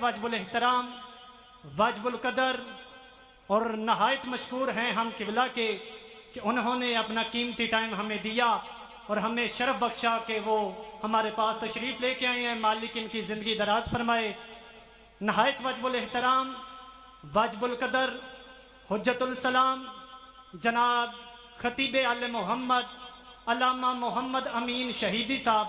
واجب الاحترام، واجب القدر اور نہایت مشکور ہیں ہم قبلہ کے کہ انہوں نے اپنا قیمتی ٹائم ہمیں دیا اور ہمیں شرف بخشا کہ وہ ہمارے پاس تشریف لے کے آئے ہیں۔ مالک ان کی زندگی دراز فرمائے۔ نہایت واجب الاحترام، واجب القدر، حجت السلام جناب خطیب آل محمد علامہ محمد امین شہیدی صاحب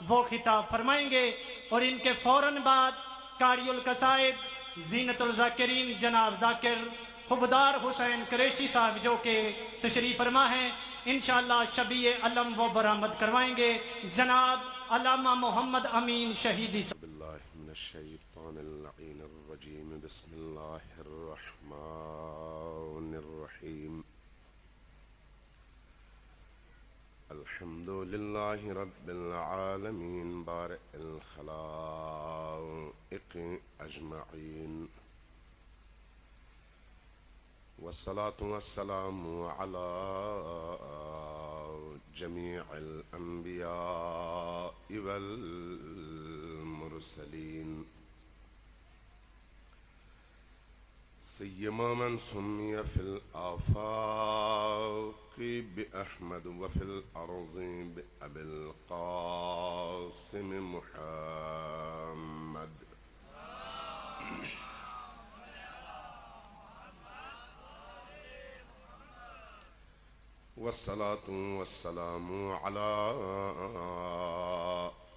وہ خطاب فرمائیں گے، اور ان کے فوراً بعد قاری القصائد زینت الذاکرین جناب ذاکر حبدار حسین قریشی صاحب جو کہ تشریف فرما ہیں، انشاءاللہ شبیہ علم وہ برآمد کروائیں گے۔ جناب علامہ محمد امین شہیدی صاحب۔ باللہ من الشیطان اللعین الرجیم، بسم اللہ الرحمن الرحیم۔ الحمد للہ رب العالمین بارئ الخلائق اجمعین، والصلاة والسلام على جميع الأنبياء والمرسلين، سيما من سمي في الآفاق بأحمد وفي الأرض بأبي القاسم محمد، والصلاة والسلام على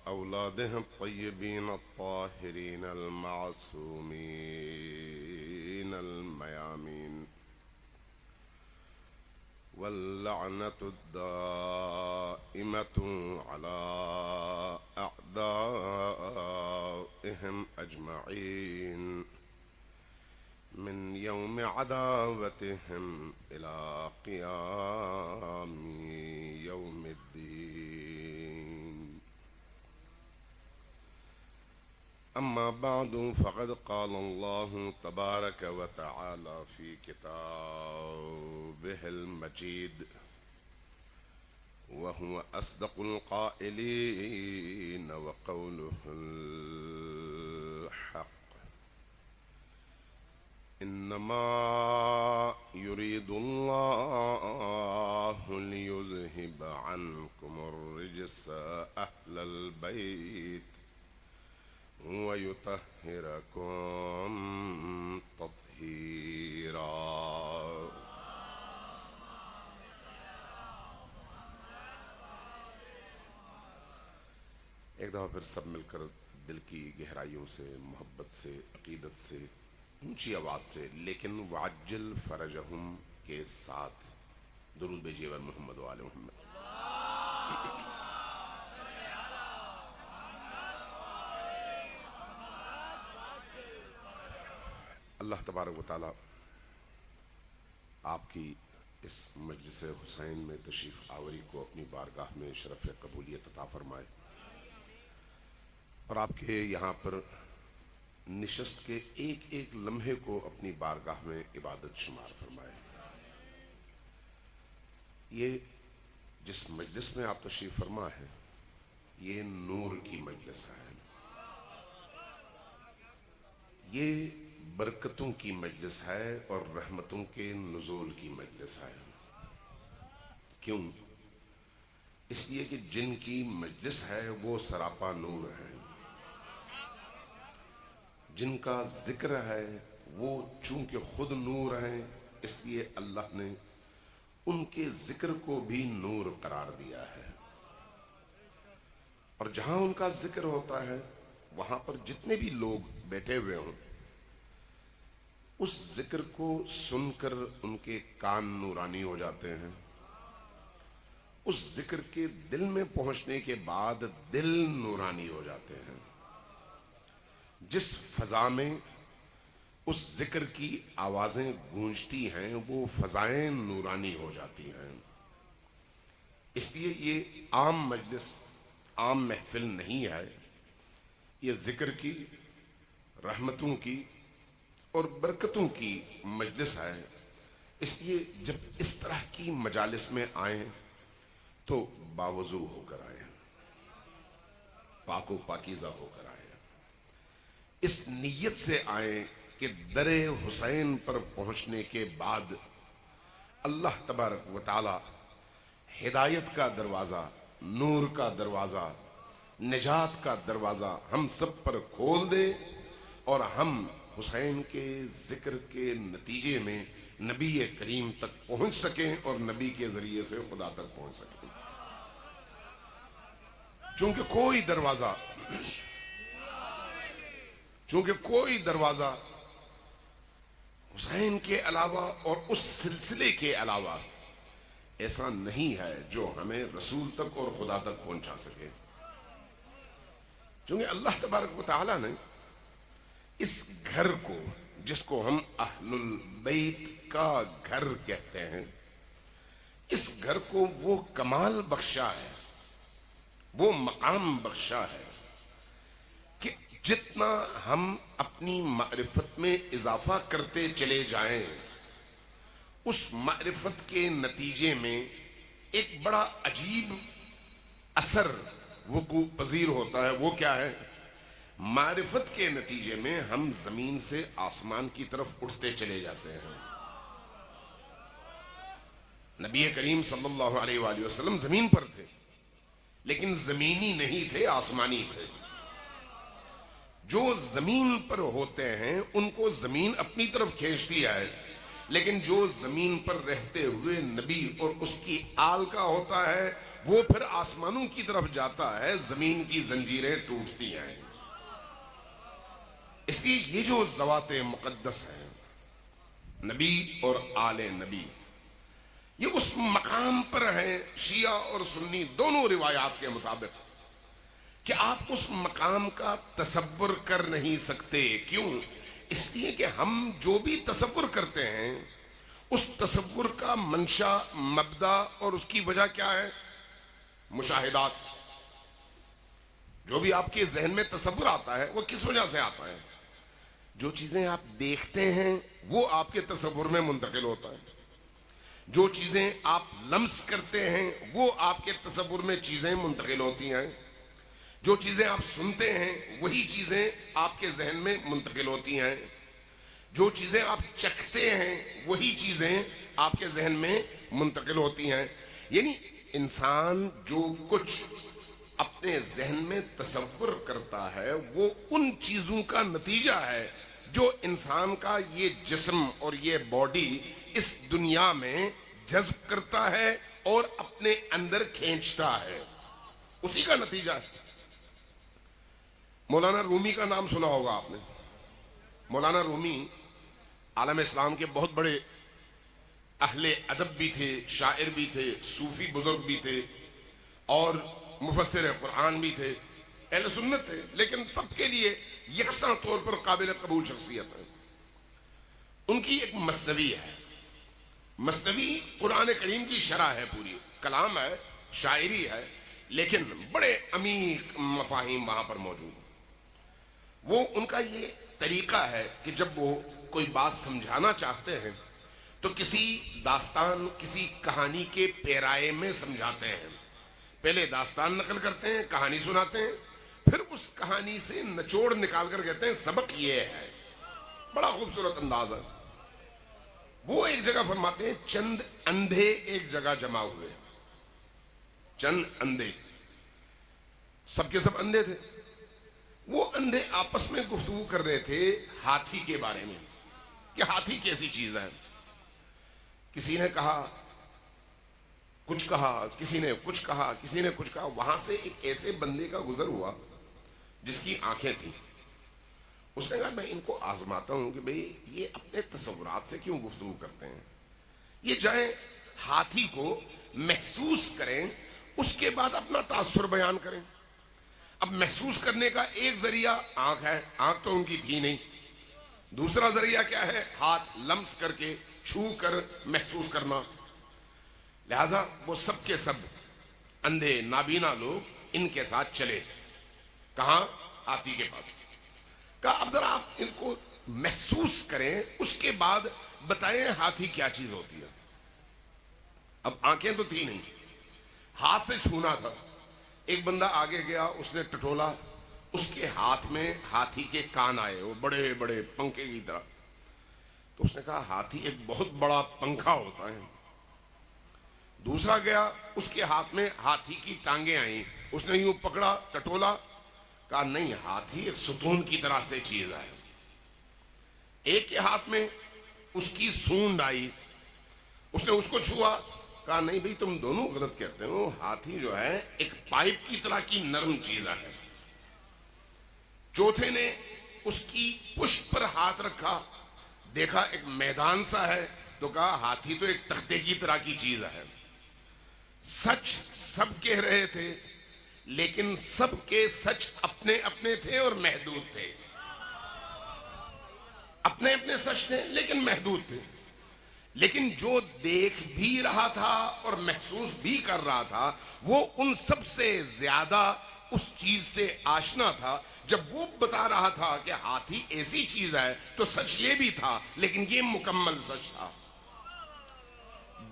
أولادهم الطيبين الطاهرين المعصومين الميامين، واللعنة الدائمة على أعدائهم أجمعين من يوم عداوتهم إلى قيام يوم الدين. أما بعد، فقد قال الله تبارك وتعالى في كتابه المجيد، وهو أصدق القائلين وقوله الحق: إنما يريد الله ليذهب عنكم الرجس أهل البيت ويطهركم تطهيرا۔ ایک دفعہ پھر سب مل کر دل کی گہرائیوں سے، محبت سے، عقیدت سے، اونچی آواز سے لیکن وعجل فرجہم کے ساتھ درود بھیجیے بر محمد و آل محمد۔ اللہ تبارک و تعالی آپ کی اس مجلس حسین میں تشریف آوری کو اپنی بارگاہ میں شرف قبولیت عطا فرمائے، اور آپ کے یہاں پر نشست کے ایک ایک لمحے کو اپنی بارگاہ میں عبادت شمار فرمائے۔ یہ جس مجلس میں آپ تشریف فرما ہے یہ نور کی مجلس ہے، یہ برکتوں کی مجلس ہے اور رحمتوں کے نزول کی مجلس ہے۔ کیوں؟ اس لیے کہ جن کی مجلس ہے وہ سراپا نور ہے، جن کا ذکر ہے وہ چونکہ خود نور ہیں، اس لیے اللہ نے ان کے ذکر کو بھی نور قرار دیا ہے، اور جہاں ان کا ذکر ہوتا ہے وہاں پر جتنے بھی لوگ بیٹھے ہوئے ہوں اس ذکر کو سن کر ان کے کان نورانی ہو جاتے ہیں، اس ذکر کے دل میں پہنچنے کے بعد دل نورانی ہو جاتے ہیں۔ جس فضا میں اس ذکر کی آوازیں گونجتی ہیں وہ فضائیں نورانی ہو جاتی ہیں۔ اس لیے یہ عام مجلس، عام محفل نہیں ہے، یہ ذکر کی، رحمتوں کی اور برکتوں کی مجلس ہے۔ اس لیے جب اس طرح کی مجالس میں آئیں تو باوضو ہو کر آئیں، پاک و پاکیزہ ہو کر آئیں۔ اس نیت سے آئیں کہ در حسین پر پہنچنے کے بعد اللہ تبارک و تعالی ہدایت کا دروازہ، نور کا دروازہ، نجات کا دروازہ ہم سب پر کھول دے اور ہم حسین کے ذکر کے نتیجے میں نبی کریم تک پہنچ سکیں اور نبی کے ذریعے سے خدا تک پہنچ سکیں. چونکہ کوئی دروازہ حسین کے علاوہ اور اس سلسلے کے علاوہ ایسا نہیں ہے جو ہمیں رسول تک اور خدا تک پہنچا سکے. چونکہ اللہ تبارک و تعالی نے اس گھر کو، جس کو ہم اہل البیت کا گھر کہتے ہیں، اس گھر کو وہ کمال بخشا ہے، وہ مقام بخشا ہے کہ جتنا ہم اپنی معرفت میں اضافہ کرتے چلے جائیں، اس معرفت کے نتیجے میں ایک بڑا عجیب اثر وقوع پذیر ہوتا ہے. وہ کیا ہے؟ معرفت کے نتیجے میں ہم زمین سے آسمان کی طرف اٹھتے چلے جاتے ہیں. نبی کریم صلی اللہ علیہ وآلہ وسلم زمین پر تھے، لیکن زمینی نہیں تھے، آسمانی تھے. جو زمین پر ہوتے ہیں ان کو زمین اپنی طرف کھینچتی ہے، لیکن جو زمین پر رہتے ہوئے نبی اور اس کی آل کا ہوتا ہے وہ پھر آسمانوں کی طرف جاتا ہے، زمین کی زنجیریں ٹوٹتی ہیں. اس لیے یہ جو ذوات مقدس ہیں، نبی اور آل نبی، یہ اس مقام پر ہیں شیعہ اور سنی دونوں روایات کے مطابق کہ آپ اس مقام کا تصور کر نہیں سکتے. کیوں؟ اس لیے کہ ہم جو بھی تصور کرتے ہیں اس تصور کا منشا، مبدا اور اس کی وجہ کیا ہے؟ مشاہدات. جو بھی آپ کے ذہن میں تصور آتا ہے وہ کس وجہ سے آتا ہے؟ جو چیزیں آپ دیکھتے ہیں وہ آپ کے تصور میں منتقل ہوتا ہے. جو چیزیں آپ لمس کرتے ہیں وہ آپ کے تصور میں چیزیں منتقل ہوتی ہیں. جو چیزیں آپ سنتے ہیں وہی چیزیں آپ کے ذہن میں منتقل ہوتی ہیں. جو چیزیں آپ چکھتے ہیں وہی چیزیں آپ کے ذہن میں منتقل ہوتی ہیں. یعنی انسان جو کچھ اپنے ذہن میں تصور کرتا ہے وہ ان چیزوں کا نتیجہ ہے جو انسان کا یہ جسم اور یہ باڈی اس دنیا میں جذب کرتا ہے اور اپنے اندر کھینچتا ہے. اسی کا نتیجہ ہے. مولانا رومی کا نام سنا ہوگا آپ نے. مولانا رومی عالم اسلام کے بہت بڑے اہل ادب بھی تھے، شاعر بھی تھے، صوفی بزرگ بھی تھے اور مفسر قرآن بھی تھے، اہل سنت تھے، لیکن سب کے لیے یکساں طور پر قابل قبول شخصیت ہے. ان کی ایک مثنوی ہے. مثنوی قرآن کریم کی شرح ہے، پوری کلام ہے، شاعری ہے، لیکن بڑے عمیق مفاہیم وہاں پر موجود ہیں. وہ ان کا یہ طریقہ ہے کہ جب وہ کوئی بات سمجھانا چاہتے ہیں تو کسی داستان، کسی کہانی کے پیرائے میں سمجھاتے ہیں. پہلے داستان نقل کرتے ہیں، کہانی سناتے ہیں، پھر اس کہانی سے نچوڑ نکال کر کہتے ہیں سبق یہ ہے. بڑا خوبصورت انداز ہے. وہ ایک جگہ فرماتے ہیں چند اندھے ایک جگہ جمع ہوئے. چند اندھے، سب کے سب اندھے تھے. وہ اندھے آپس میں گفتگو کر رہے تھے ہاتھی کے بارے میں کہ ہاتھی کیسی چیز ہے. کسی نے کہا کچھ کہا، کسی نے کچھ کہا، کسی نے کچھ کہا. وہاں سے ایک ایسے بندے کا گزر ہوا جس کی آنکھیں تھیں. اس نے کہا میں ان کو آزماتا ہوں کہ بھئی یہ اپنے تصورات سے کیوں گفتگو کرتے ہیں. یہ جائیں ہاتھی کو محسوس کریں، اس کے بعد اپنا تاثر بیان کریں. اب محسوس کرنے کا ایک ذریعہ آنکھ ہے، آنکھ تو ان کی تھی نہیں. دوسرا ذریعہ کیا ہے؟ ہاتھ لمس کر کے، چھو کر محسوس کرنا. لہذا وہ سب کے سب اندھے نابینا لوگ ان کے ساتھ چلے. کہاں؟ ہاتھی کے پاس. کہا اب ذرا آپ ان کو محسوس کریں، اس کے بعد بتائیں ہاتھی کیا چیز ہوتی ہے. اب آنکھیں تو تھی نہیں، ہاتھ سے چھونا تھا. ایک بندہ آگے گیا، اس نے ٹٹولا اس کے ہاتھ میں ہاتھی کے کان آئے، وہ بڑے بڑے پنکھے کی طرح. تو اس نے کہا ہاتھی ایک بہت بڑا پنکھا ہوتا ہے. دوسرا گیا، اس کے ہاتھ میں ہاتھی کی ٹانگیں آئیں، اس نے یوں پکڑا ٹٹولا، کہا نہیں ہاتھی ایک ستون کی طرح سے چیز ہے. ایک کے ہاتھ میں اس کی سونڈ آئی، اس نے اس کو چھوا، کہا نہیں بھئی تم دونوں غلط کہتے ہو، ہاتھی جو ہے ایک پائپ کی طرح کی نرم چیز ہے. چوتھے نے اس کی پشت پر ہاتھ رکھا، دیکھا ایک میدان سا ہے، تو کہا ہاتھی تو ایک تختے کی طرح کی چیز ہے. سچ سب کہہ رہے تھے، لیکن سب کے سچ اپنے اپنے تھے اور محدود تھے. اپنے اپنے سچ تھے لیکن محدود تھے. لیکن جو دیکھ بھی رہا تھا اور محسوس بھی کر رہا تھا، وہ ان سب سے زیادہ اس چیز سے آشنا تھا. جب وہ بتا رہا تھا کہ ہاتھی ایسی چیز ہے تو سچ یہ بھی تھا، لیکن یہ مکمل سچ تھا.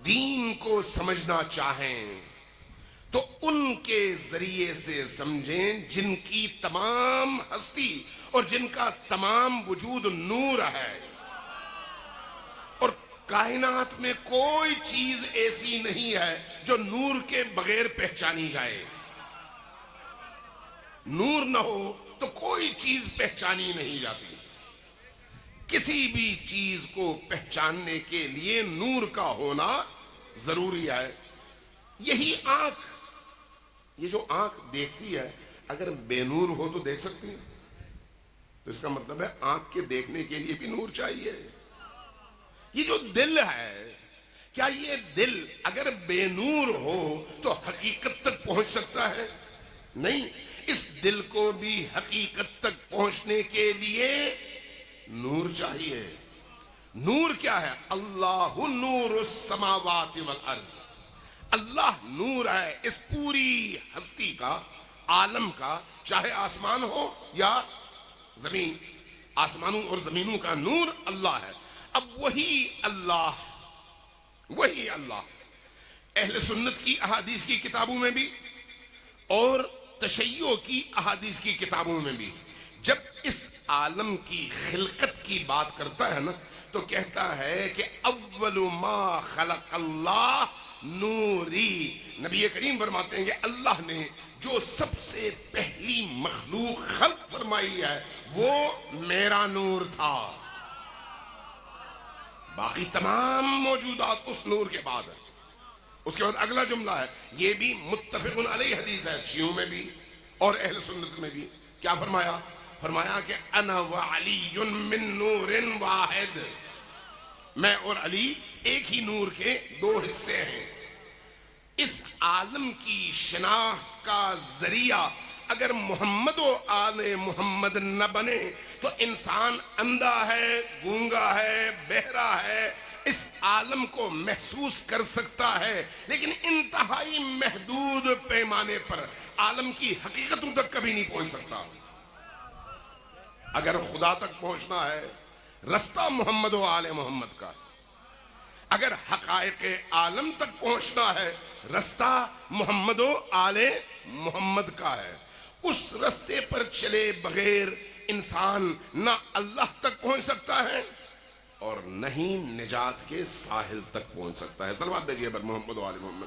دین کو سمجھنا چاہیں تو ان کے ذریعے سے سمجھیں جن کی تمام ہستی اور جن کا تمام وجود نور ہے، اور کائنات میں کوئی چیز ایسی نہیں ہے جو نور کے بغیر پہچانی جائے. نور نہ ہو تو کوئی چیز پہچانی نہیں جاتی. کسی بھی چیز کو پہچاننے کے لیے نور کا ہونا ضروری ہے. یہی آنکھ، یہ جو آنکھ دیکھتی ہے، اگر بے نور ہو تو دیکھ سکتی ہے؟ تو اس کا مطلب ہے آنکھ کے دیکھنے کے لیے بھی نور چاہیے. یہ جو دل ہے، کیا یہ دل اگر بے نور ہو تو حقیقت تک پہنچ سکتا ہے؟ نہیں. اس دل کو بھی حقیقت تک پہنچنے کے لیے نور چاہیے. نور کیا ہے؟ اللہ نور السماوات والارض. اللہ نور ہے اس پوری ہستی کا، عالم کا، چاہے آسمان ہو یا زمین. آسمانوں اور زمینوں کا نور اللہ ہے. اب وہی اللہ اہل سنت کی احادیث کی کتابوں میں بھی اور تشیع کی احادیث کی کتابوں میں بھی جب اس عالم کی خلقت کی بات کرتا ہے نا، تو کہتا ہے کہ اول ما خلق اللہ نوری. نبی کریم فرماتے ہیں کہ اللہ نے جو سب سے پہلی مخلوق خلق فرمائی ہے وہ میرا نور تھا. باقی تمام موجودات اس نور کے بعد ہے. اس کے بعد اگلا جملہ ہے، یہ بھی متفق علیہ حدیث ہے، شیعوں میں بھی اور اہل سنت میں بھی. کیا فرمایا؟ فرمایا کہ انا وعلی من نور واحد، میں اور علی ایک ہی نور کے دو حصے ہیں. اس عالم کی شناخت کا ذریعہ اگر محمد و آل محمد نہ بنے تو انسان اندھا ہے، گونگا ہے، بہرا ہے. اس عالم کو محسوس کر سکتا ہے لیکن انتہائی محدود پیمانے پر عالم کی حقیقتوں تک کبھی نہیں پہنچ سکتا. اگر خدا تک پہنچنا ہے، رستہ محمد و آل محمد کا. اگر حقائق عالم تک پہنچنا ہے، رستہ محمد و آل محمد کا ہے. اس رستے پر چلے بغیر انسان نہ اللہ تک پہنچ سکتا ہے اور نہ ہی نجات کے ساحل تک پہنچ سکتا ہے. صلوات دیجیے بر محمد و آل محمد.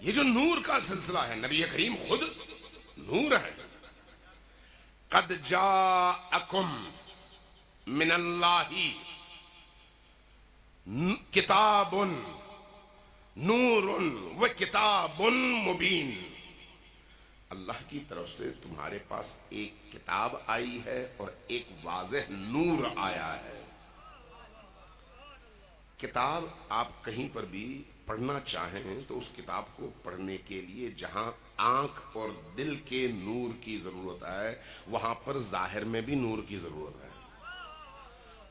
یہ جو نور کا سلسلہ ہے، نبی کریم خود نور ہے. قد جاءکم من اللہ کتاب نور و کتاب مبین. اللہ کی طرف سے تمہارے پاس ایک کتاب آئی ہے اور ایک واضح نور آیا ہے. کتاب آپ کہیں پر بھی پڑھنا چاہیں تو اس کتاب کو پڑھنے کے لیے جہاں آنکھ اور دل کے نور کی ضرورت ہے، وہاں پر ظاہر میں بھی نور کی ضرورت ہے.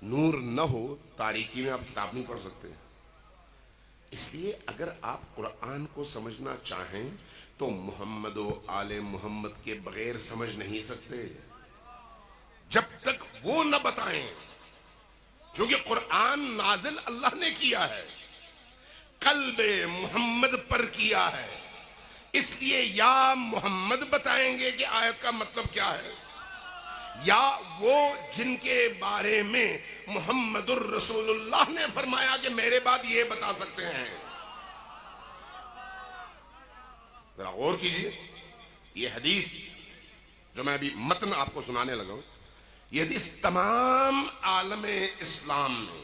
نور نہ ہو، تاریکی میں آپ کتاب نہیں پڑھ سکتے. اس لیے اگر آپ قرآن کو سمجھنا چاہیں تو محمد و آل محمد کے بغیر سمجھ نہیں سکتے جب تک وہ نہ بتائیں، چونکہ قرآن نازل اللہ نے کیا ہے، قلب محمد پر کیا ہے، اس لیے یا محمد بتائیں گے کہ آیت کا مطلب کیا ہے، یا وہ جن کے بارے میں محمد الرسول اللہ نے فرمایا کہ میرے بعد یہ بتا سکتے ہیں۔ ذرا غور کیجئے، یہ حدیث جو میں ابھی متن آپ کو سنانے لگا ہوں، یہ حدیث تمام عالم اسلام میں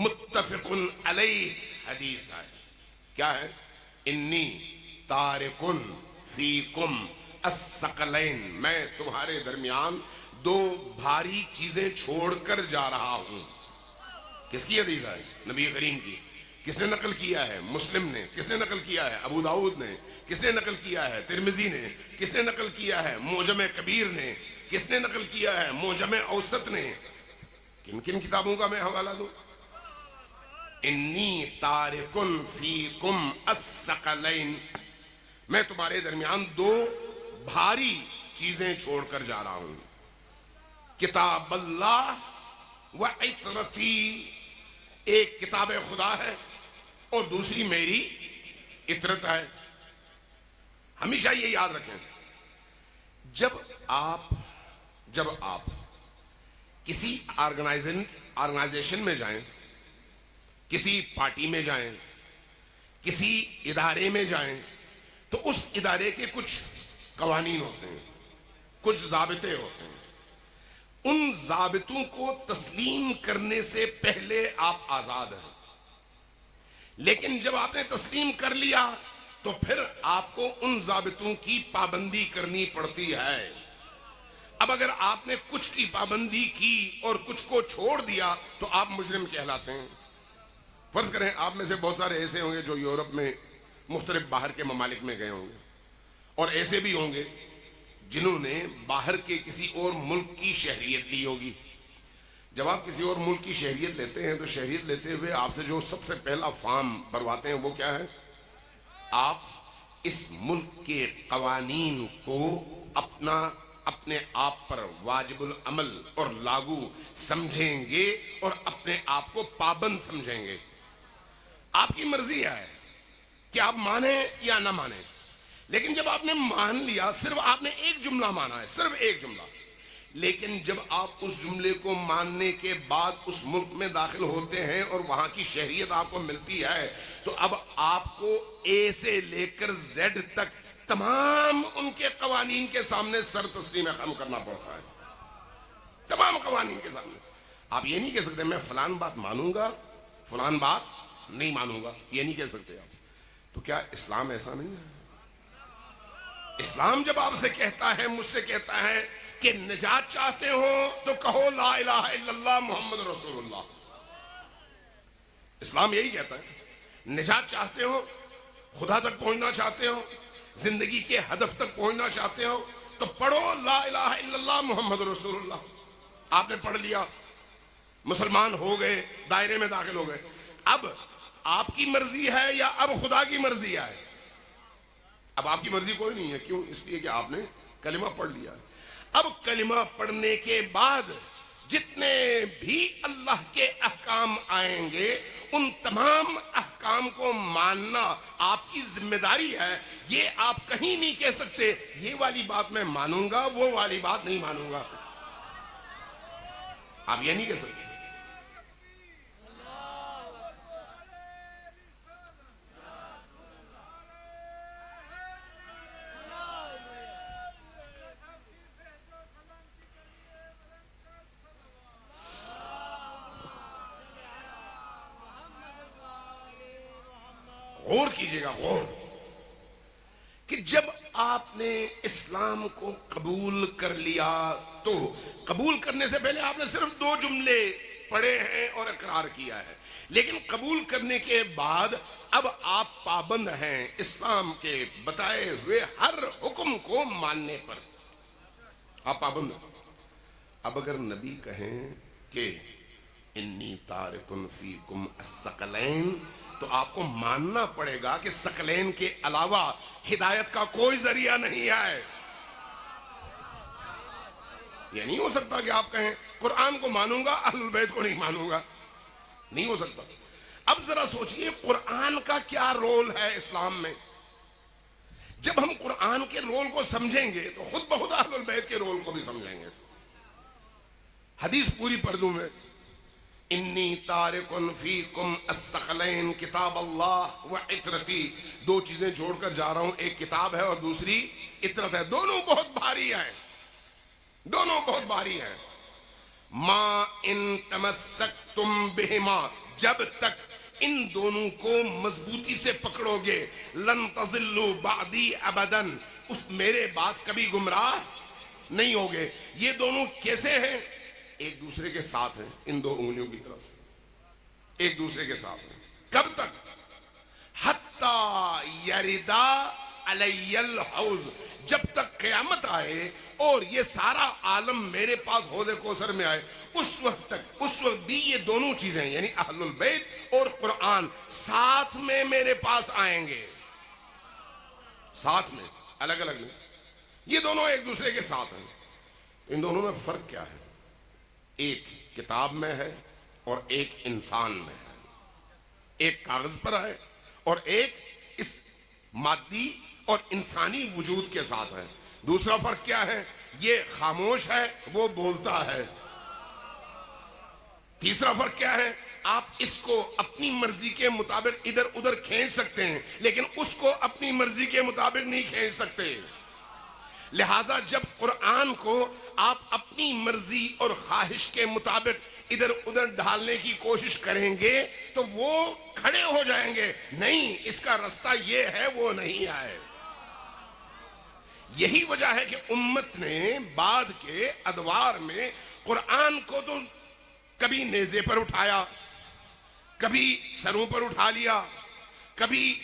متفق علیہ حدیث ہے۔ کیا ہے؟ انی تارکن فیکم الثقلین، میں تمہارے درمیان دو بھاری چیزیں چھوڑ کر جا رہا ہوں۔ کس کی حدیث ہے؟ نبی کریم کی۔ کس نے نقل کیا ہے؟ مسلم نے۔ کس نے نقل کیا ہے؟ ابو داؤد نے۔ کس نے نقل کیا ہے؟ ترمذی نے۔ کس نے نقل کیا ہے؟ معجم کبیر نے۔ کس نے نقل کیا ہے؟ معجم اوسط نے۔ کن کن کتابوں کا میں حوالہ دوں؟ انی تارکن فیکم الثقلین، میں تمہارے درمیان دو بھاری چیزیں چھوڑ کر جا رہا ہوں، کتاب اللہ و عطرتی، ایک کتاب خدا ہے اور دوسری میری عطرت ہے۔ ہمیشہ یہ یاد رکھیں، جب آپ کسی آرگنائزیشن میں جائیں، کسی پارٹی میں جائیں، کسی ادارے میں جائیں، تو اس ادارے کے کچھ قوانین ہوتے ہیں، کچھ ضابطے ہوتے ہیں۔ ان ضابطوں کو تسلیم کرنے سے پہلے آپ آزاد ہیں، لیکن جب آپ نے تسلیم کر لیا تو پھر آپ کو ان ضابطوں کی پابندی کرنی پڑتی ہے۔ اب اگر آپ نے کچھ کی پابندی کی اور کچھ کو چھوڑ دیا تو آپ مجرم کہلاتے ہیں۔ فرض کریں آپ میں سے بہت سارے ایسے ہوں گے جو یورپ میں مختلف باہر کے ممالک میں گئے ہوں گے، اور ایسے بھی ہوں گے جنہوں نے باہر کے کسی اور ملک کی شہریت لی ہوگی۔ جب آپ کسی اور ملک کی شہریت لیتے ہیں تو شہریت لیتے ہوئے آپ سے جو سب سے پہلا فارم بھرواتے ہیں وہ کیا ہے؟ آپ اس ملک کے قوانین کو اپنے آپ پر واجب العمل اور لاگو سمجھیں گے اور اپنے آپ کو پابند سمجھیں گے۔ آپ کی مرضی ہے کہ آپ مانیں یا نہ مانیں، لیکن جب آپ نے مان لیا، صرف آپ نے ایک جملہ مانا ہے، صرف ایک جملہ، لیکن جب آپ اس جملے کو ماننے کے بعد اس ملک میں داخل ہوتے ہیں اور وہاں کی شہریت آپ کو ملتی ہے، تو اب آپ کو اے سے لے کر زیڈ تک تمام ان کے قوانین کے سامنے سر تسلیم خم کرنا پڑتا ہے۔ تمام قوانین کے سامنے آپ یہ نہیں کہہ سکتے میں فلان بات مانوں گا، فلان بات نہیں مانوں گا، یہ نہیں کہہ سکتے آپ۔ تو کیا اسلام ایسا نہیں ہے؟ اسلام جب آپ سے کہتا ہے، مجھ سے کہتا ہے کہ نجات چاہتے ہو تو کہو لا الہ الا اللہ محمد رسول اللہ۔ اسلام یہی کہتا ہے، نجات چاہتے ہو، خدا تک پہنچنا چاہتے ہو، زندگی کے ہدف تک پہنچنا چاہتے ہو تو پڑھو لا الہ الا اللہ محمد رسول اللہ۔ آپ نے پڑھ لیا، مسلمان ہو گئے، دائرے میں داخل ہو گئے۔ اب آپ کی مرضی ہے یا اب خدا کی مرضی ہے؟ اب آپ کی مرضی کوئی نہیں ہے۔ کیوں؟ اس لیے کہ آپ نے کلمہ پڑھ لیا۔ اب کلمہ پڑھنے کے بعد جتنے بھی اللہ کے احکام آئیں گے ان تمام احکام کو ماننا آپ کی ذمہ داری ہے۔ یہ آپ کہیں نہیں کہہ سکتے یہ والی بات میں مانوں گا، وہ والی بات نہیں مانوں گا۔ آپ یہ نہیں کہہ سکتے۔ غور کیجئے گا، غور، کہ جب آپ نے اسلام کو قبول کر لیا تو قبول کرنے سے پہلے آپ نے صرف دو جملے پڑھے ہیں اور اقرار کیا ہے، لیکن قبول کرنے کے بعد اب آپ پابند ہیں اسلام کے بتائے ہوئے ہر حکم کو ماننے پر۔ آپ پابند ہیں۔ اب اگر نبی کہیں کہ انی تارکن فیکم الثقلین، تو آپ کو ماننا پڑے گا کہ ثقلین کے علاوہ ہدایت کا کوئی ذریعہ نہیں ہے. یہ نہیں ہو سکتا کہ آپ کہیں قرآن کو مانوں گا اہل البیت کو نہیں مانوں گا. نہیں ہو سکتا. اب ذرا سوچئے قرآن کا کیا رول ہے اسلام میں. جب ہم قرآن کے رول کو سمجھیں گے تو خود بخود اہل البیت کے رول کو بھی سمجھیں گے. حدیث پوری پڑھ دوں میں. انی تارکن فیکم الثقلین کتاب اللہ و عطرتی. دو چیزیں چھوڑ کر جا رہا ہوں، ایک کتاب ہے اور دوسری عطرت ہے. دونوں بہت بھاری ہیں، دونوں بہت بھاری ہیں. ما ان تمسکتم بہما، جب تک ان دونوں کو مضبوطی سے پکڑو گے، لن تضلوا بعدی ابدا، اس میرے بعد کبھی گمراہ نہیں ہوگے. یہ دونوں کیسے ہیں؟ ایک دوسرے کے ساتھ ہیں، ان دو انگلیوں کی طرف سے ایک دوسرے کے ساتھ ہیں. کب تک؟ حتی یردا علی الحوض، جب تک قیامت آئے اور یہ سارا عالم میرے پاس حوض کوثر میں آئے، اس وقت تک، اس وقت بھی یہ دونوں چیزیں یعنی اہل البیت اور قرآن ساتھ میں میرے پاس آئیں گے. ساتھ میں، الگ الگ نہیں. یہ دونوں ایک دوسرے کے ساتھ ہیں. ان دونوں میں فرق کیا ہے؟ ایک کتاب میں ہے اور ایک انسان میں ہے. ایک کاغذ پر ہے اور ایک اس مادی اور انسانی وجود کے ساتھ ہے. دوسرا فرق کیا ہے؟ یہ خاموش ہے، وہ بولتا ہے. تیسرا فرق کیا ہے؟ آپ اس کو اپنی مرضی کے مطابق ادھر ادھر کھینچ سکتے ہیں لیکن اس کو اپنی مرضی کے مطابق نہیں کھینچ سکتے. لہذا جب قرآن کو آپ اپنی مرضی اور خواہش کے مطابق ادھر ادھر ڈھالنے کی کوشش کریں گے تو وہ کھڑے ہو جائیں گے. نہیں، اس کا رستہ یہ ہے، وہ نہیں آئے. یہی وجہ ہے کہ امت نے بعد کے ادوار میں قرآن کو تو کبھی نیزے پر اٹھایا، کبھی سروں پر اٹھا لیا، کبھی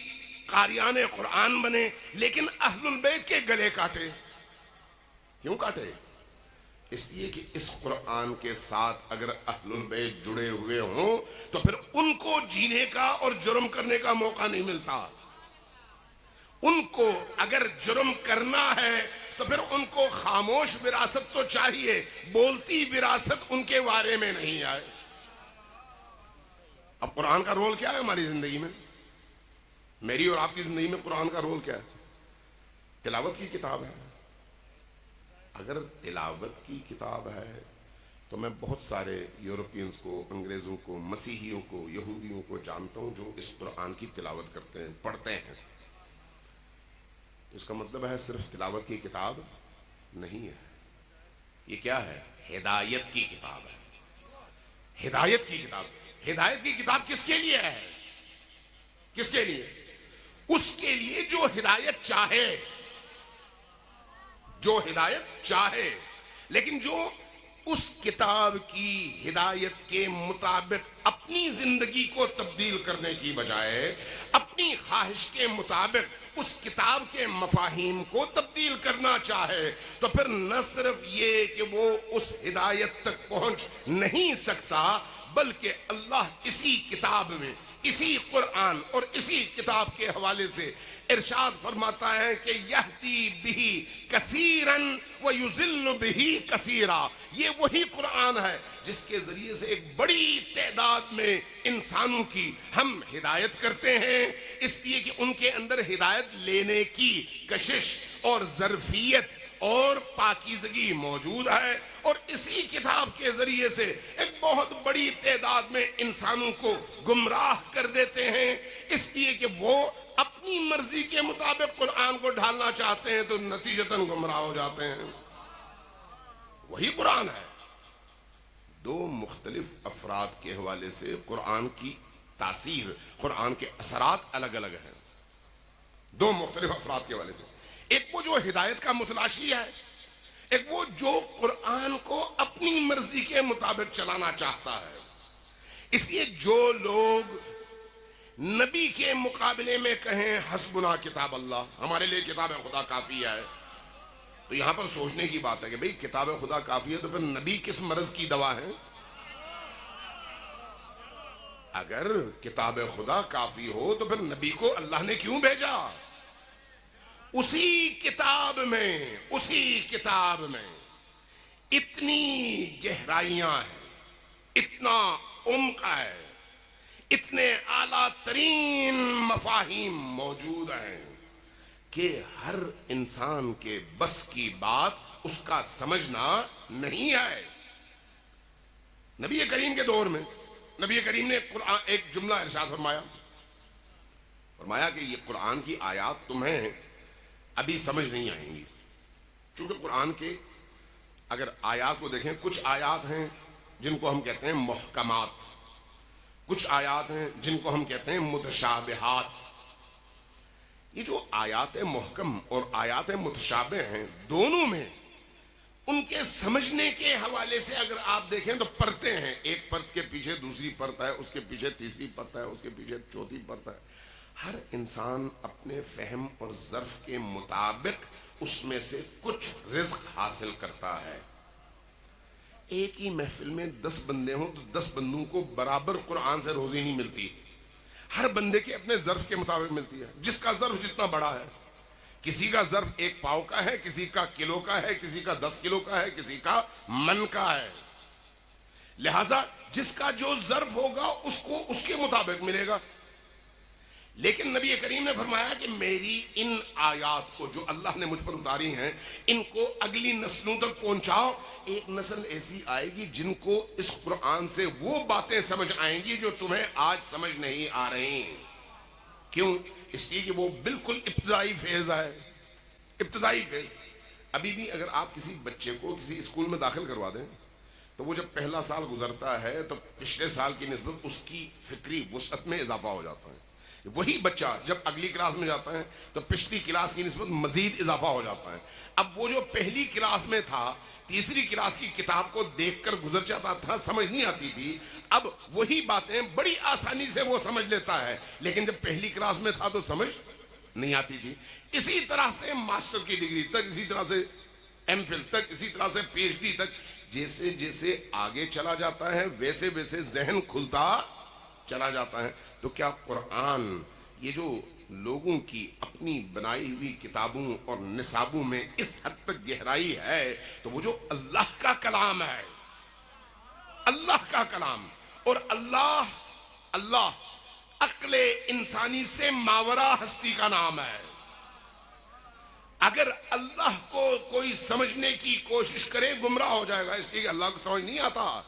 قاریان قرآن بنے، لیکن اہل البیت کے گلے کاٹے. کیوں کاٹے؟ اس لیے کہ اس قرآن کے ساتھ اگر اہل البیت جڑے ہوئے ہوں تو پھر ان کو جینے کا اور جرم کرنے کا موقع نہیں ملتا. ان کو اگر جرم کرنا ہے تو پھر ان کو خاموش وراثت تو چاہیے، بولتی وراثت ان کے بارے میں نہیں آئے. اب قرآن کا رول کیا ہے ہماری زندگی میں؟ میری اور آپ کی زندگی میں قرآن کا رول کیا ہے؟ تلاوت کی کتاب ہے. اگر تلاوت کی کتاب ہے تو میں بہت سارے یورپینز کو، انگریزوں کو، مسیحیوں کو، یہودیوں کو جانتا ہوں جو اس قرآن کی تلاوت کرتے ہیں، پڑھتے ہیں. اس کا مطلب ہے صرف تلاوت کی کتاب نہیں ہے. یہ کیا ہے؟ ہدایت کی کتاب ہے. ہدایت کی کتاب. ہدایت کی کتاب کس کے لیے ہے؟ کس کے لیے؟ اس کے لیے جو ہدایت چاہے، جو ہدایت چاہے، لیکن جو اس کتاب کی ہدایت کے مطابق اپنی زندگی کو تبدیل کرنے کی بجائے اپنی خواہش کے مطابق اس کتاب کے مفاہیم کو تبدیل کرنا چاہے تو پھر نہ صرف یہ کہ وہ اس ہدایت تک پہنچ نہیں سکتا بلکہ اللہ اسی کتاب میں، اسی قرآن اور اسی کتاب کے حوالے سے ارشاد فرماتا ہے کہ یہدی بہ کثیرا ویضل بہ کثیرا. یہ وہی قرآن ہے جس کے ذریعے سے ایک بڑی تعداد میں انسانوں کی ہم ہدایت کرتے ہیں، اس لیے کہ ان کے اندر ہدایت لینے کی کشش اور ظرفیت اور پاکیزگی موجود ہے، اور اسی کتاب کے ذریعے سے ایک بہت بڑی تعداد میں انسانوں کو گمراہ کر دیتے ہیں، اس لیے کہ وہ اپنی مرضی کے مطابق قرآن کو ڈھالنا چاہتے ہیں تو نتیجتاً گمراہ ہو جاتے ہیں. وہی قرآن ہے. دو مختلف افراد کے حوالے سے قرآن کی تاثیر، قرآن کے اثرات الگ الگ ہیں. دو مختلف افراد کے حوالے سے، ایک وہ جو ہدایت کا متلاشی ہے، ایک وہ جو قرآن کو اپنی مرضی کے مطابق چلانا چاہتا ہے. اس لیے جو لوگ نبی کے مقابلے میں کہیں حسبنا کتاب اللہ، ہمارے لیے کتاب خدا کافی ہے، تو یہاں پر سوچنے کی بات ہے کہ بھئی کتاب خدا کافی ہے تو پھر نبی کس مرض کی دوا ہے؟ اگر کتاب خدا کافی ہو تو پھر نبی کو اللہ نے کیوں بھیجا؟ اسی کتاب میں اتنی گہرائیاں ہیں، اتنا عمق ہے، اتنے اعلیٰ ترین مفاہیم موجود ہیں کہ ہر انسان کے بس کی بات اس کا سمجھنا نہیں ہے۔ نبی کریم کے دور میں نبی کریم نے قرآن ایک جملہ ارشاد فرمایا کہ یہ قرآن کی آیات تمہیں ابھی سمجھ نہیں آئیں گی، چونکہ قرآن کے اگر آیات کو دیکھیں، کچھ آیات ہیں جن کو ہم کہتے ہیں محکمات، کچھ آیات ہیں جن کو ہم کہتے ہیں متشابہات۔ یہ جو آیات محکم اور آیات متشابہ ہیں، دونوں میں ان کے سمجھنے کے حوالے سے اگر آپ دیکھیں تو پرتیں ہیں، ایک پرت کے پیچھے دوسری پرت ہے، اس کے پیچھے تیسری پرت ہے، اس کے پیچھے چوتھی پرت ہے۔ ہر انسان اپنے فہم اور ظرف کے مطابق اس میں سے کچھ رزق حاصل کرتا ہے۔ ایک ہی محفل میں 10 بندے ہوں تو 10 بندوں کو برابر قرآن سے روزی نہیں ملتی، ہر بندے کے اپنے ظرف کے مطابق ملتی ہے، جس کا ظرف جتنا بڑا ہے۔ کسی کا ظرف 1 پاؤ کا ہے، کسی کا کلو کا ہے، کسی کا 10 کلو کا ہے، کسی کا من کا ہے، لہذا جس کا جو ظرف ہوگا اس کو اس کے مطابق ملے گا۔ لیکن نبی کریم نے فرمایا کہ میری ان آیات کو جو اللہ نے مجھ پر اتاری ہیں، ان کو اگلی نسلوں تک پہنچاؤ۔ ایک نسل ایسی آئے گی جن کو اس قرآن سے وہ باتیں سمجھ آئیں گی جو تمہیں آج سمجھ نہیں آ رہی۔ کیوں؟ اس لیے کہ وہ بالکل ابتدائی فیز ہے، ابتدائی فیز۔ ابھی بھی اگر آپ کسی بچے کو کسی اسکول میں داخل کروا دیں تو وہ جب پہلا سال گزرتا ہے تو پچھلے سال کی نسبت اس کی فکری وسعت میں اضافہ ہو جاتا ہے۔ وہی بچہ جب اگلی کلاس میں جاتا ہے تو پچھلی کلاس کی نسبت مزید اضافہ ہو جاتا ہے۔ اب وہ جو پہلی کلاس میں تھا، تیسری کلاس کی کتاب کو دیکھ کر گزر جاتا تھا، سمجھ نہیں آتی تھی، اب وہی باتیں بڑی آسانی سے وہ سمجھ لیتا ہے، لیکن جب پہلی کلاس میں تھا تو سمجھ نہیں آتی تھی۔ اسی طرح سے ماسٹر کی ڈگری تک، اسی طرح سے ایم فل تک، اسی طرح سے پی ایچ ڈی تک، جیسے جیسے آگے چلا جاتا ہے ویسے ویسے ذہن کھلتا چلا جاتا ہے۔ تو کیا قرآن یہ جو لوگوں کی اپنی بنائی ہوئی کتابوں اور نصابوں میں اس حد تک گہرائی ہے، تو وہ جو اللہ کا کلام ہے، اللہ کا کلام، اور اللہ عقل انسانی سے ماورا ہستی کا نام ہے۔ اگر اللہ کو کوئی سمجھنے کی کوشش کرے گمراہ ہو جائے گا، اس لیے کہ اللہ کو سمجھ نہیں آتا۔